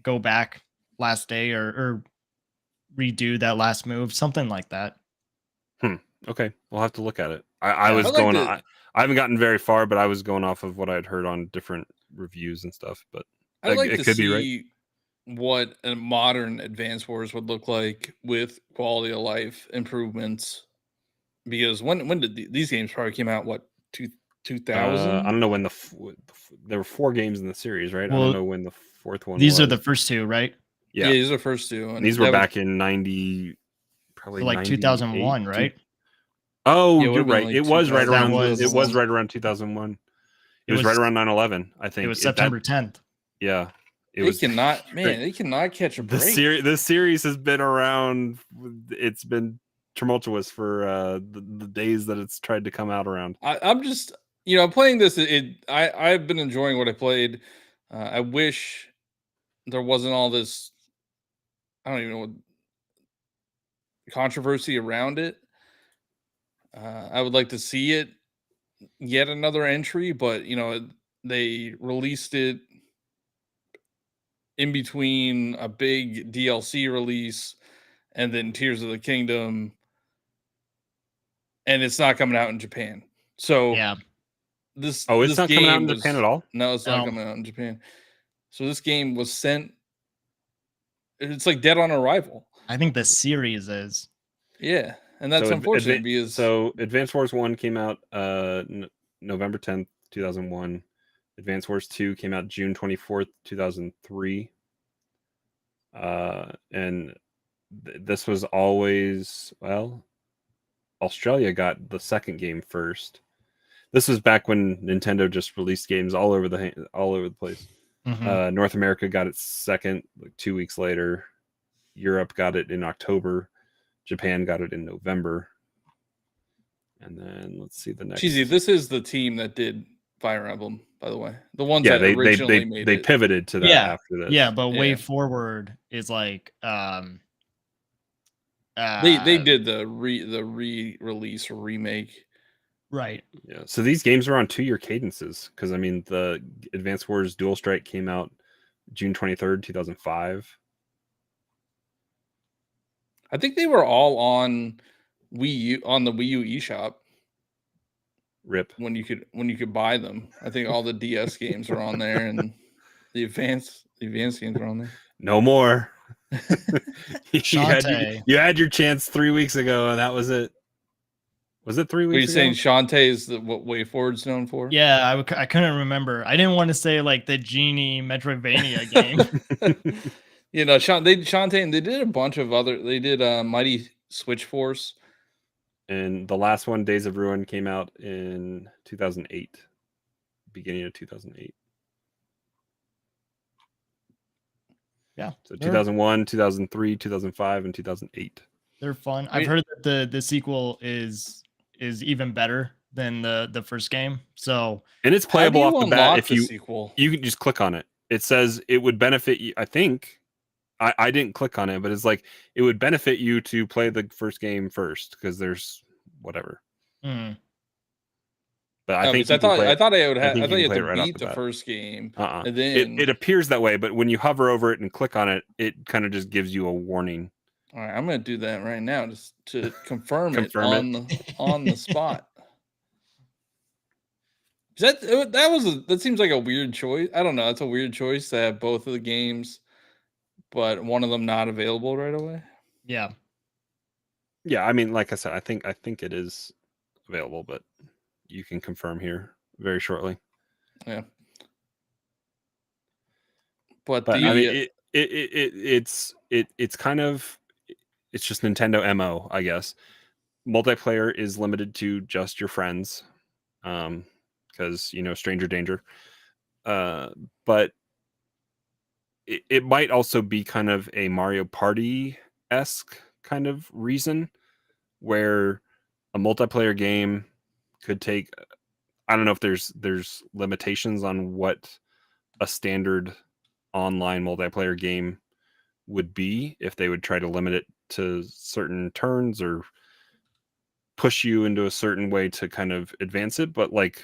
go back last day or redo that last move, something like that. Hmm. Okay, we'll have to look at it. I Yeah. I was like going to on. I haven't gotten very far, but I was going off of what I'd heard on different reviews and stuff. But I'd like it to could be right. see what a modern Advance Wars would look like with quality of life improvements. Because when did these games probably came out? What, two I thousand? don't know when there were 4 games in the series, right? I don't Well, know when the fourth one these are the was. first two, right? Yeah, Yeah, these are the first two, and these and were that would back in 90, So probably like 98. 2001, right? Oh, yeah, it would you're have been right. like It was right 2000, That around. It was was 2001. right around 2001. It it was right was around 9/11. I it think was September 10th. Yeah, it They was. cannot, man, they cannot catch a break. The series has been around. It's been tumultuous for the days that it's tried to come out around. I'm just, playing this. I've been enjoying what I played. I wish there wasn't all this. I don't even know what controversy around it. I would like to see it yet another entry, but they released it in between a big DLC release and then Tears of the Kingdom, and it's not coming out in Japan. So Yeah. this Oh, it's this not coming out in game Japan at was all. no, it's not No, coming out in Japan. So this game was sent. It's like dead on arrival. I think the series is. Yeah, and that's unfortunate because So Advance Wars 1 came out November 10th, 2001. Advance Wars 2 came out June 24th, 2003. And this was always, well, Australia got the second game first. This was back when Nintendo just released games all over the place. North America got its second like 2 weeks later. Europe got it in October. Japan got it in November. And then let's see the next. Cheesy, this is the team that did Fire Emblem, by the way. The ones Yeah, that originally made they it. pivoted to that after this. Yeah, but Way Forward is like they did the re-release or remake. Right. Yeah. So these games are on 2-year cadences because I mean the Advance Wars Dual Strike came out June 23rd, 2005. I think they were all on Wii U, on the Wii U eShop. Rip. When you could buy them. I think all the DS games are on there and the advanced games are on there. No more. Shantae. you had your chance 3 weeks ago and that was it. Was it 3 weeks ago? Are you saying Shantae is what Way Forward's known for? Yeah, I couldn't remember. I didn't want to say like the Genie Metroidvania game. You know, Shantae, and they did a bunch of other. They did Mighty Switch Force, and the last one, Days of Ruin, came out in 2008, beginning of 2008. Yeah. So 2001, 2003, 2005, and 2008. They're fun. I've heard that the sequel is even better than the first game. So and it's playable off the bat if you sequel? You can just click on it. It says it would benefit you. I think I didn't click on it, but it's like it would benefit you to play the first game first because there's whatever. Mm. But I think I thought you had to right beat the first game. And then it appears that way, but when you hover over it and click on it, it kind of just gives you a warning. All right, I'm going to do that right now just to confirm it on the spot. That seems like a weird choice. I don't know. It's a weird choice to have both of the games, but one of them not available right away. Yeah. Yeah, I mean, like I said, I think it is available, but you can confirm here very shortly. Yeah. But I mean, it's kind of, it's just Nintendo MO, I guess. Multiplayer is limited to just your friends, because stranger danger. But it might also be kind of a Mario Party-esque kind of reason, where a multiplayer game could take. I don't know if there's limitations on what a standard online multiplayer game would be, if they would try to limit it to certain turns or push you into a certain way to kind of advance it. But like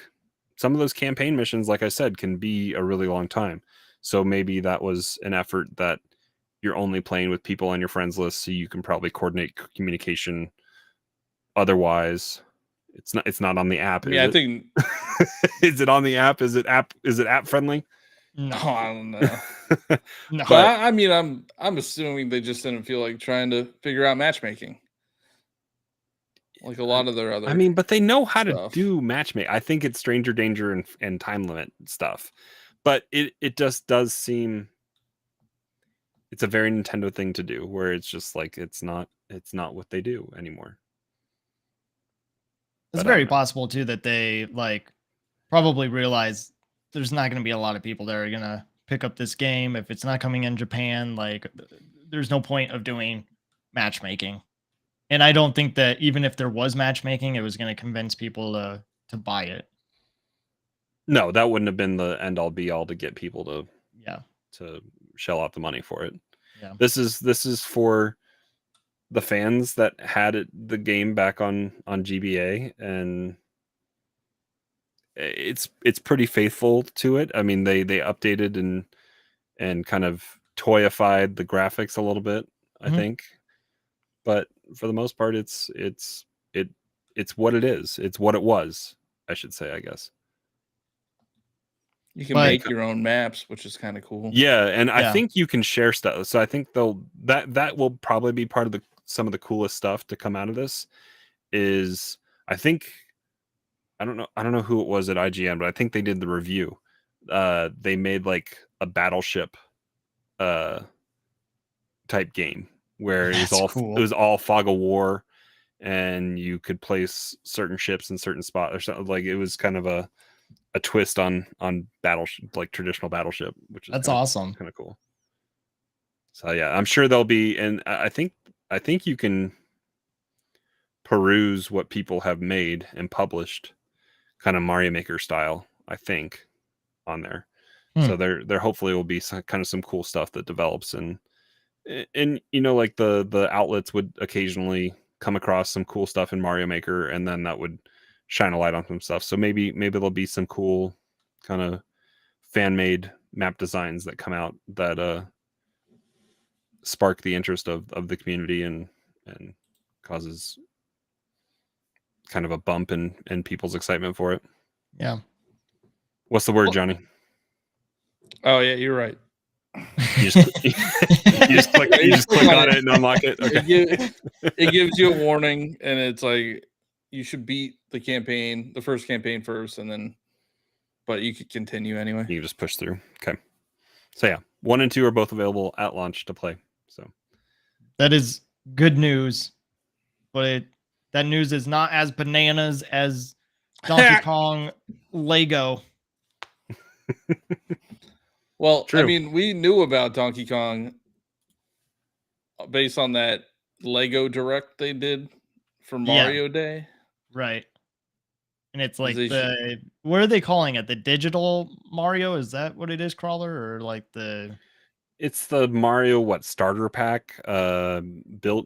some of those campaign missions, like I said, can be a really long time. So maybe that was an effort that you're only playing with people on your friends list, so you can probably coordinate communication. Otherwise, it's not on the app. Yeah, I think. Is it on the app? Is it app friendly? No, I don't know. No. But I mean, I'm assuming they just didn't feel like trying to figure out matchmaking, like a lot of their other. I mean, but they know how to do matchmaking. I think it's stranger danger and time limit stuff, but it just does seem it's a very Nintendo thing to do, where it's just like it's not what they do anymore. It's very possible too that they like probably realize there's not going to be a lot of people that are going to pick up this game if it's not coming in Japan. Like, there's no point of doing matchmaking. And I don't think that even if there was matchmaking, it was going to convince people to buy it. No, that wouldn't have been the end all be all to get people to shell out the money for it. Yeah. This is for the fans that had the game back on GBA, and it's pretty faithful to it. I mean, they updated and kind of toyified the graphics a little bit, I think. But for the most part, it's what it is. It's what it was, I should say, I guess. You can make your own maps, which is kind of cool. Yeah, and I think you can share stuff. So I think that will probably be part of some of the coolest stuff to come out of this. I don't know who it was at IGN, but I think they did the review they made like a battleship type game where it was all fog of war, and you could place certain ships in certain spots or something. Like it was kind of a twist on like traditional battleship, which is That's awesome. Kind of cool. So yeah, I'm sure there'll be, and I think you can peruse what people have made and published, kind of Mario Maker style, I think, on there. So there hopefully will be some cool stuff that develops, and like the outlets would occasionally come across some cool stuff in Mario Maker, and then that would shine a light on some stuff. So maybe there'll be some cool kind of fan made map designs that come out that spark the interest of the community and causes kind of a bump in people's excitement for it. Yeah. What's the word, Johnny? Oh yeah, you're right. You just click on it and unlock it. Okay. It gives you a warning, and it's like you should beat the first campaign first, and then, but you could continue anyway. You can just push through. Okay. So yeah, 1 and 2 are both available at launch to play. So that is good news, but that news is not as bananas as Donkey Kong Lego. Well, True. I mean, we knew about Donkey Kong based on that Lego Direct they did for Mario Day. Right. And it's like what are they calling it? The digital Mario? Is that what it is, Crawler? Or like it's the Mario starter pack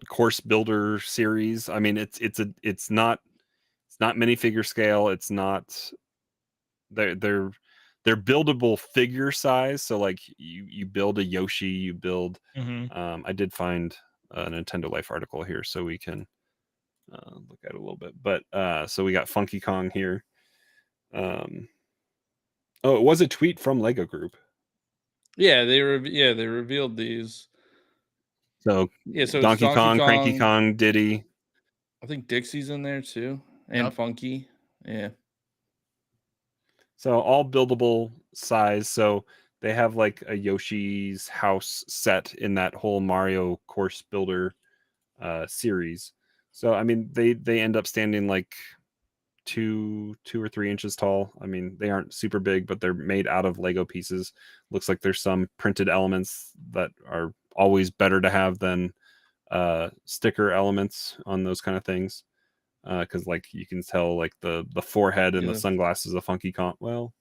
course builder series. I mean, it's not minifigure scale. It's not they're buildable figure size. So like you build a Yoshi, you build I did find a Nintendo Life article here so we can look at it a little bit. But so we got Funky Kong here. It was a tweet from Lego Group. Yeah, they revealed these. So Donkey Kong, Cranky Kong, Diddy. I think Dixie's in there too, and Funky. Yeah. So all buildable size. So they have like a Yoshi's house set in that whole Mario course builder series. So I mean, they end up standing like 2 or 3 inches tall. I mean, they aren't super big, but they're made out of Lego pieces. Looks like there's some printed elements that are always better to have than sticker elements on those kind of things. Because like you can tell like the forehead and the sunglasses of Funky Kong. Well,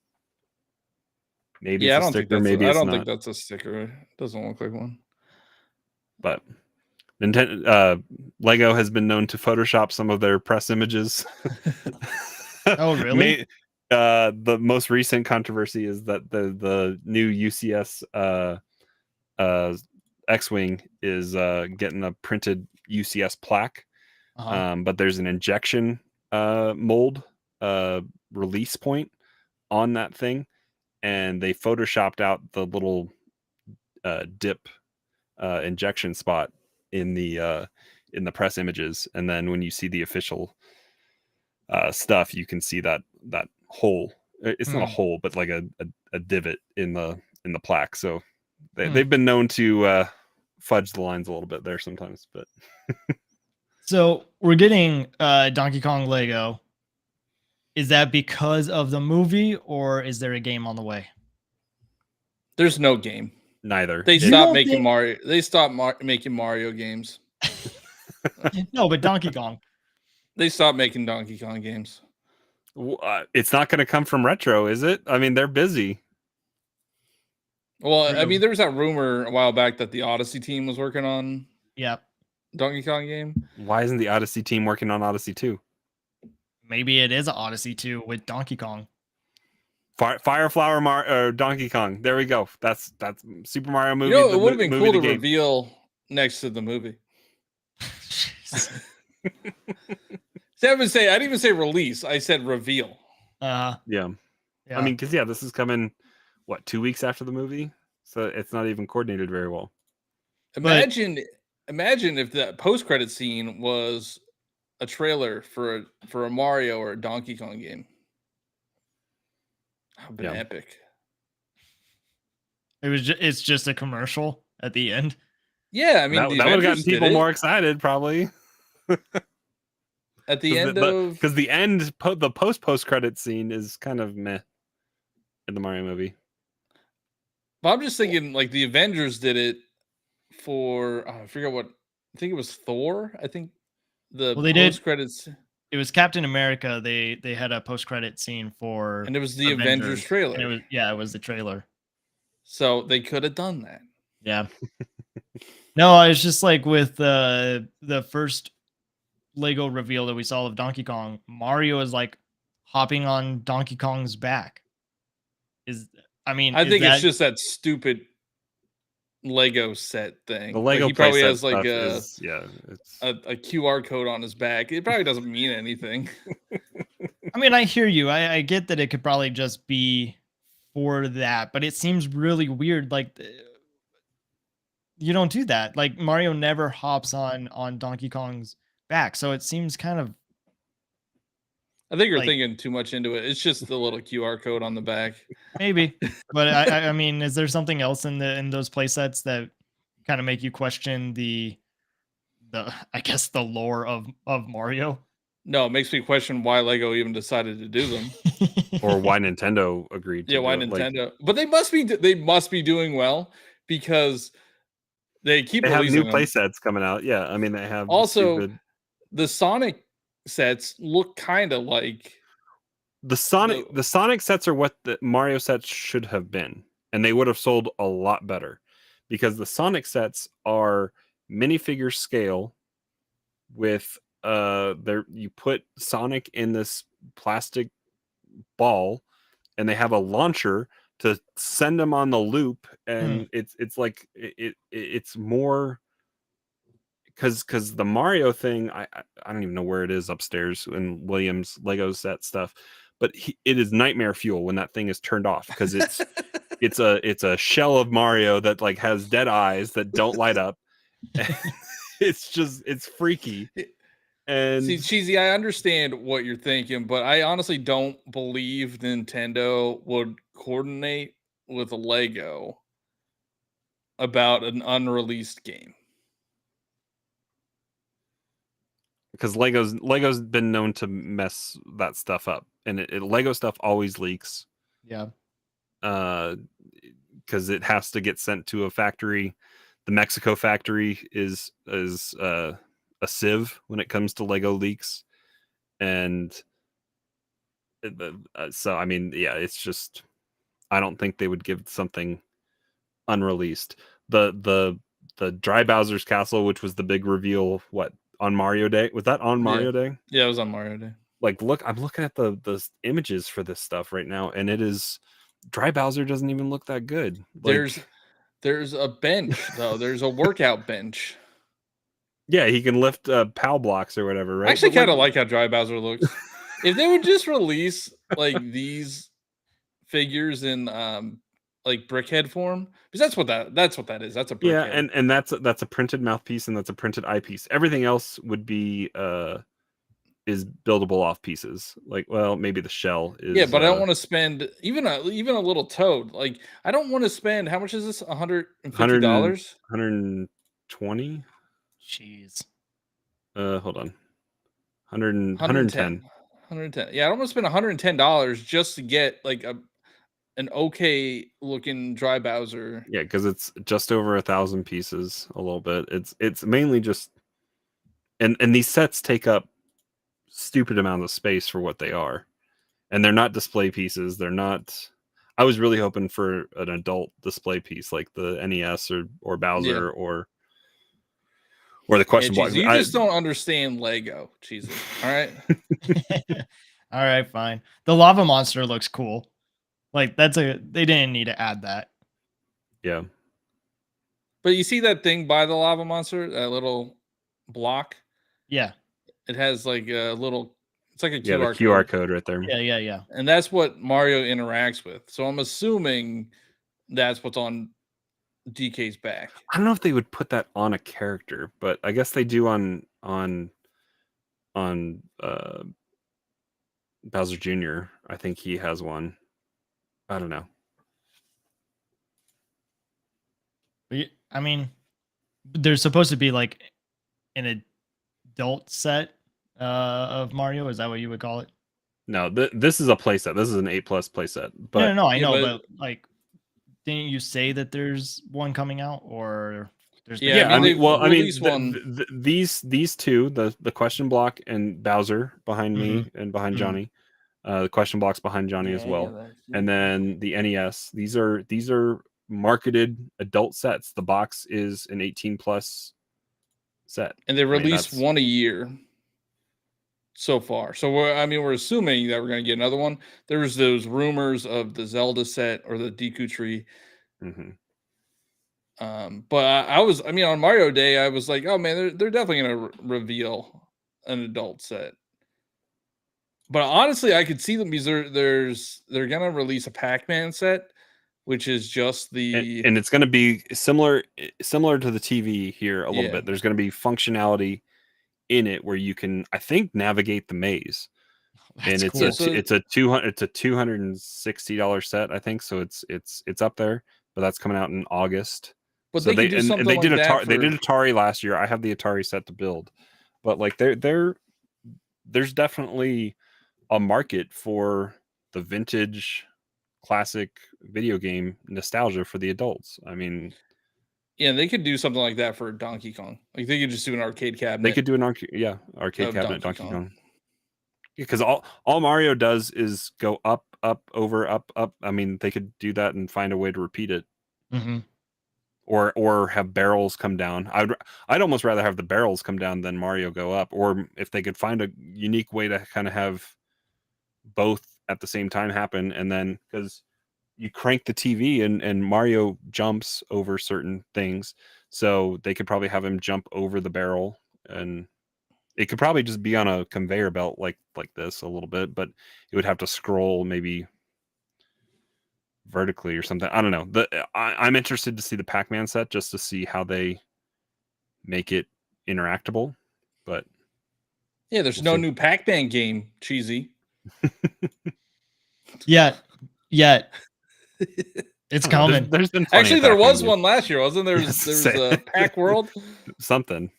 maybe it's a sticker, maybe it's not. I don't think that's a sticker. It doesn't look like one. But Nintendo Lego has been known to Photoshop some of their press images. Oh, really? The most recent controversy is that the new UCS X-Wing is getting a printed UCS plaque. But there's an injection mold release point on that thing, and they photoshopped out the little dip injection spot in the press images, and then when you see the official stuff, you can see that hole. It's not a hole, but like a divot in the plaque. So they've been known to fudge the lines a little bit there sometimes, but. So we're getting Donkey Kong Lego. Is that because of the movie, or is there a game on the way? There's no game. Neither. They stopped making Mario. They stopped making Mario games. No, but Donkey Kong. They stopped making Donkey Kong games. It's not going to come from Retro, is it? I mean, they're busy. Well, I mean, there was that rumor a while back that the Odyssey team was working on. Donkey Kong game. Why isn't the Odyssey team working on Odyssey 2? Maybe it is an Odyssey 2 with Donkey Kong. Fire Flower Donkey Kong. There we go. That's Super Mario movie. It would have been cool to reveal next to the movie. I didn't even say release. I said reveal. Yeah. I mean, because this is coming 2 weeks after the movie, so it's not even coordinated very well. Imagine if that post-credit scene was a trailer for a Mario or a Donkey Kong game. That would have been epic. It's just a commercial at the end. Yeah, I mean, that the would have gotten Avengers did people it more excited, probably. at the end of. Because the end, the post credit scene is kind of meh in the Mario movie. But I'm just thinking, like, the Avengers did it for I forget what. I think it was Thor. I think the Well, they did. post credits, It was Captain America. They had a post credit scene for and it was the Avengers Avengers, and trailer. it was the trailer. So they could have done that. Yeah. No, it's just like with the first Lego reveal that we saw of Donkey Kong. Mario is like hopping on Donkey Kong's back. I think is it's that just that stupid Lego set thing. The Like, Lego he probably playset has like stuff is it's a QR code on his back. It probably doesn't mean anything. I mean, I hear you. I get that it could probably just be for that, but it seems really weird. Like you don't do that. Like Mario never hops on Donkey Kong's back, so it seems kind of I think you're like thinking too much into it. It's just the little QR code on the back. maybe. But I mean, is there something else in those play sets that kind of make you question the I guess the lore of Mario? No, it makes me question why Lego even decided to do them. or why Nintendo agreed to Yeah, why do it. Like, Nintendo? But they must be doing well because they keep they have new releasing them. play sets coming out. Yeah, I mean they have Also, stupid the Sonic sets look kind of like the Sonic sets are what the Mario sets should have been, and they would have sold a lot better because the Sonic sets are minifigure scale with there you put Sonic in this plastic ball and they have a launcher to send them on the loop, and it's like it's more because the Mario thing, I don't even know where it is upstairs in Williams Lego set stuff, but it is nightmare fuel when that thing is turned off because it's a shell of Mario that like has dead eyes that don't light up. It's freaky. And See, Cheesy, I understand what you're thinking, but I honestly don't believe Nintendo would coordinate with Lego about an unreleased game. because Lego's been known to mess that stuff up, and Lego stuff always leaks. Yeah. Because it has to get sent to a factory. The Mexico factory is a sieve when it comes to Lego leaks, and so I mean, yeah, it's just I don't think they would give something unreleased. The Dry Bowser's Castle, which was the big reveal, what on Mario Day? Was that on Mario Day? Yeah, it was on Mario Day. Like, look, I'm looking at the images for this stuff right now, and it is Dry Bowser doesn't even look that good. Like, There's a bench though. There's a workout bench. yeah, he can lift PAL blocks or whatever, right? I actually But, kind of like how Dry Bowser looks. If they would just release like these figures in like brickhead form, because that's what that is. That's a brickhead. yeah, and that's a printed mouthpiece and that's a printed eyepiece. Everything else would be is buildable off pieces. Like, well, maybe the shell is. Yeah, but I don't want to spend even a little toad. Like, I don't want to spend, how much is this? $150? 120. Jeez. Hold on. 110. 110. Yeah, I don't want to spend $110 just to get like an okay looking Dry Bowser. Yeah, because it's just over 1,000 pieces. A little bit. It's mainly just, and these sets take up stupid amount of space for what they are, and they're not display pieces. They're not. I was really hoping for an adult display piece like the NES or Bowser or the question block. You just don't understand Lego, Jesus. All right. All right, fine. The lava monster looks cool. Like they didn't need to add that. Yeah. But you see that thing by the lava monster, that little block? Yeah. It has like a little, it's like a Yeah, QR the QR code. code right there. Yeah. And that's what Mario interacts with. So I'm assuming that's what's on DK's back. I don't know if they would put that on a character, but I guess they do on Bowser Jr. I think he has one. I don't know. I mean, there's supposed to be like an adult set of Mario. Is that what you would call it? No, this is a playset. This is an 8+ playset. No, But no, I Yeah, know, but- but like, didn't you say that there's one coming out, or there's been Yeah, I mean, talk? they've released one. These two, the question block and Bowser behind me and behind Mhm. Johnny, the question blocks behind Johnny as well, and then the NES. These are marketed adult sets. The box is an 18+ set, And they I mean, release that's- one a year so far. So we're assuming that we're going to get another one. There's those rumors of the Zelda set or the Deku Tree. Mhm. But I mean, on Mario Day, I was like, oh man, they're definitely going to reveal an adult set. But honestly, I could see them because they're going to release a Pac-Man set, which is just the and it's going to be similar to the TV here a little Yeah. bit. There's going to be functionality in it where you can, I think, navigate the maze. That's And it's cool. it's a $260 set, I think. So it's up there, but that's coming out in August. But So they could do something they did like that they did for- Atari last year. I have the Atari set to build, but like there's definitely a market for the vintage classic video game nostalgia for the adults. I mean, Yeah, they could do something like that for Donkey Kong. Like they could just do an arcade cabinet. they could do an arcade of cabinet Donkey Kong. Because all Mario does is go up, up, over, up, up. I mean, they could do that and find a way to repeat it, Mhm. or have barrels come down. I'd almost rather have the barrels come down than Mario go up. Or if they could find a unique way to kind of have both at the same time happen, and then because you crank the TV and Mario jumps over certain things, so they could probably have him jump over the barrel, and it could probably just be on a conveyor belt like this a little bit, but it would have to scroll maybe vertically or something. I don't know. I'm interested to see the Pac-Man set just to see how they make it interactable. But Yeah, there's We'll no see. new Pac-Man game, cheesy. Yet. It's I don't know, coming. there's been plenty Actually, of there Pac-Man was games. one last year, wasn't there? Yes, There was a Pac World. Something.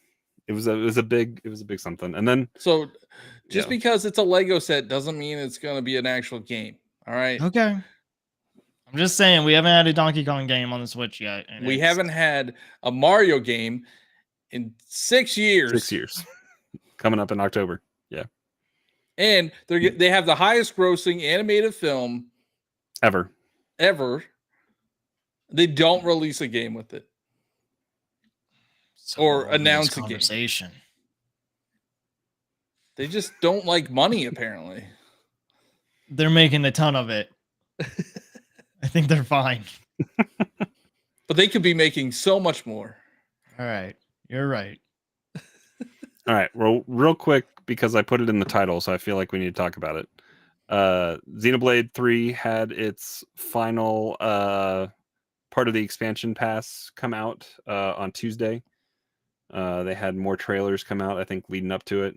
It was a big something. And then So just yeah. because it's a Lego set doesn't mean it's going to be an actual game. All right. Okay. I'm just saying we haven't had a Donkey Kong game on the Switch yet. And We it's- haven't had a Mario game in 6 years. 6 years coming up in October. Yeah. And they have the highest grossing animated film Ever. They don't release a game with it. So Or over this announce a game. conversation. They just don't like money, apparently. They're making a ton of it. I think they're fine. But they could be making so much more. All right. You're right. All right. Well, real quick, because I put it in the title, so I feel like we need to talk about it. Xenoblade 3 had its final part of the expansion pass come out on Tuesday. They had more trailers come out, I think, leading up to it.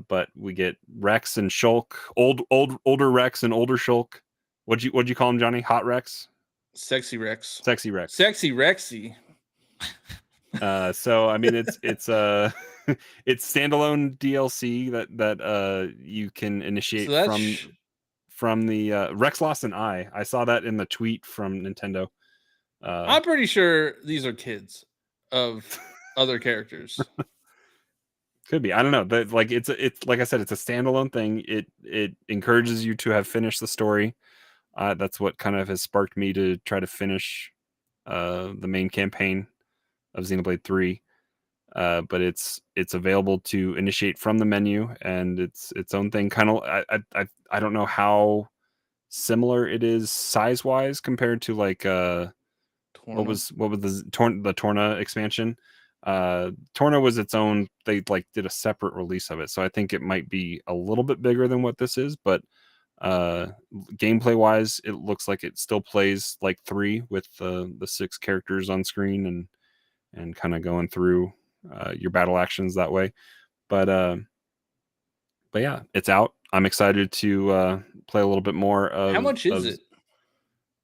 But we get Rex and Shulk, older Rex and older Shulk. What'd you call him, Johnny? Hot Rex? Sexy Rex. Sexy Rex. Sexy Rexy. So I mean it's it's standalone DLC that you can initiate So from the Rex lost an eye. I saw that in the tweet from Nintendo. I'm pretty sure these are kids of other characters. Could be. I don't know. Like it's like I said, it's a standalone thing. It encourages you to have finished the story. That's what kind of has sparked me to try to finish the main campaign of Xenoblade 3. But it's available to initiate from the menu, and it's its own thing. Kind of, I don't know how similar it is size wise compared to like what was the Torna expansion. Torna was its own. They like did a separate release of it, so I think it might be a little bit bigger than what this is, but gameplay wise it looks like it still plays like 3 with the 6 characters on screen and kind of going through your battle actions that way. But yeah, it's out. I'm excited to play a little bit more of. How much is it?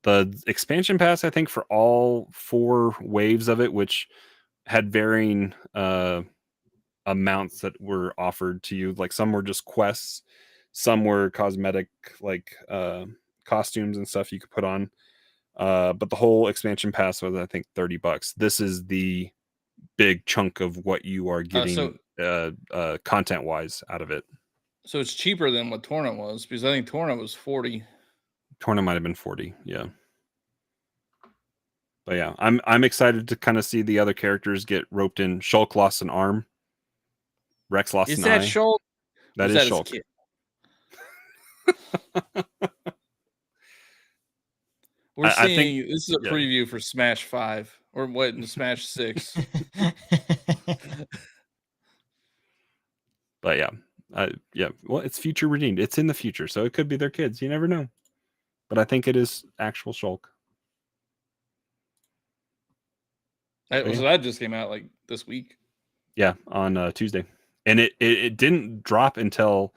the expansion pass, I think, for all 4 waves of it, which had varying amounts that were offered to you. Like some were just quests, some were cosmetic, like costumes and stuff you could put on. But the whole expansion pass was, I think, $30. This is the big chunk of what you are getting content wise out of it. So it's cheaper than what Torna was, because I think Torna was 40. Torna might have been 40, yeah. But yeah, I'm excited to kind of see the other characters get roped in. Shulk lost an arm. Rex lost an eye. Is that Shulk? That is Shulk. We're I seeing think, this is a preview for Smash 5 or what? Smash 6. But yeah, yeah. Well, it's future redeemed. It's in the future, so it could be their kids. You never know. But I think it is actual Shulk. So that just came out like this week. Yeah, on Tuesday, and it didn't drop until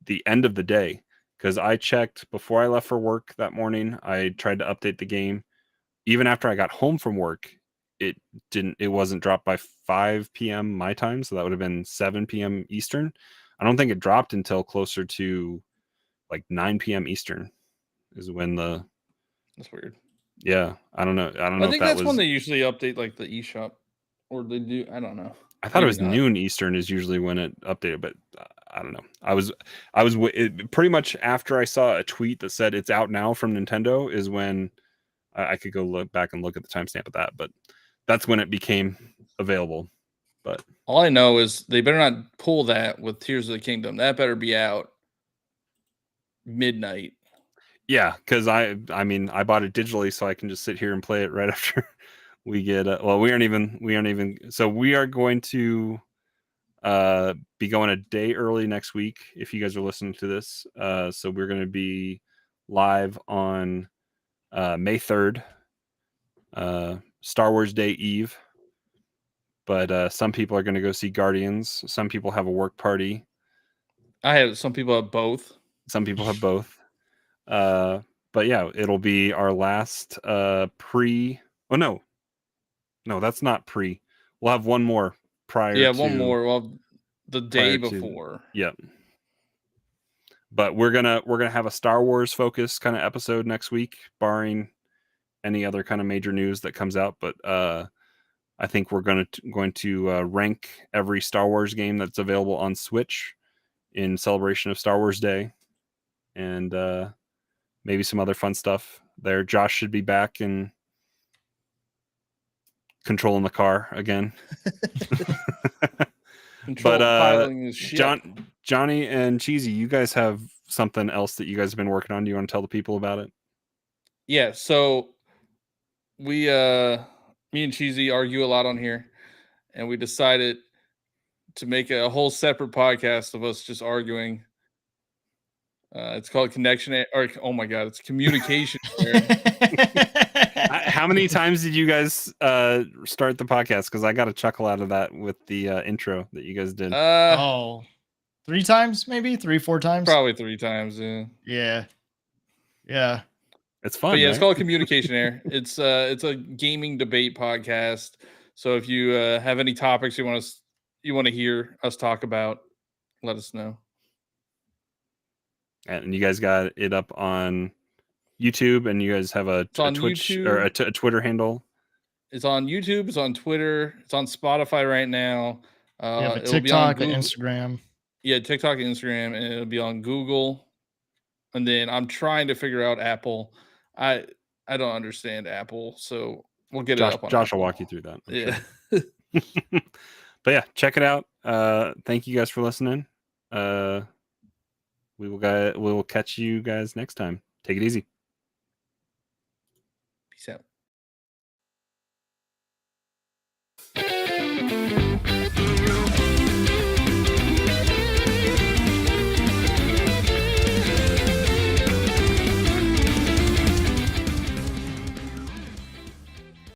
the end of the day, because I checked before I left for work that morning. I tried to update the game. Even after I got home from work, it wasn't dropped by 5 p.m. my time, so that would have been 7 p.m. Eastern. I don't think it dropped until closer to like 9 p.m. Eastern is when That's weird. Yeah, I don't know. I think that's when they usually update like the eShop, or they do. I don't know. I thought it was noon Eastern is usually when it updated, but I don't know. I was pretty much after I saw a tweet that said it's out now from Nintendo is when I could go look back and look at the timestamp of that, but that's when it became available. But all I know is they better not pull that with Tears of the Kingdom. That better be out midnight. Yeah, because I mean I bought it digitally, so I can just sit here and play it right after we get. Well, we aren't even. So we are going to be going a day early next week if you guys are listening to this. So we're going to be live on May 3rd, Star Wars Day Eve. But some people are going to go see Guardians. Some people have a work party. Some people have both. Some people have both. But yeah, it'll be our last pre. Oh no, that's not pre. We'll have one more prior. Yeah, one more. Well, the day before. Yeah. But we're gonna have a Star Wars focused kind of episode next week, barring any other kind of major news that comes out. But I think we're going to rank every Star Wars game that's available on Switch in celebration of Star Wars Day, and maybe some other fun stuff there. Josh should be back and controlling the car again. But Johnny and Cheesy, you guys have something else that you guys have been working on. Do you want to tell the people about it? Yeah, so we me and Cheesy argue a lot on here, and we decided to make a whole separate podcast of us just arguing. It's called Connection, or oh my god, it's Communication. How many times did you guys start the podcast? Because I got a chuckle out of that with the intro that you guys did. 3 times, maybe 3-4 times. Probably 3 times. Yeah. It's fun. But yeah, right? It's called Communication Air. It's a gaming debate podcast. So if you have any topics you want to hear us talk about, let us know. And you guys got it up on YouTube, and you guys have a Twitch YouTube, or a Twitter handle. It's on YouTube. It's on Twitter. It's on Spotify right now. Yeah, TikTok and Instagram. Yeah, TikTok and Instagram, and it'll be on Google. And then I'm trying to figure out Apple. I don't understand Apple, so we'll get it up on Josh Apple. will walk you through that. Yeah. Sure. But yeah, check it out. Thank you guys for listening. We will catch you guys next time. Take it easy. Peace out.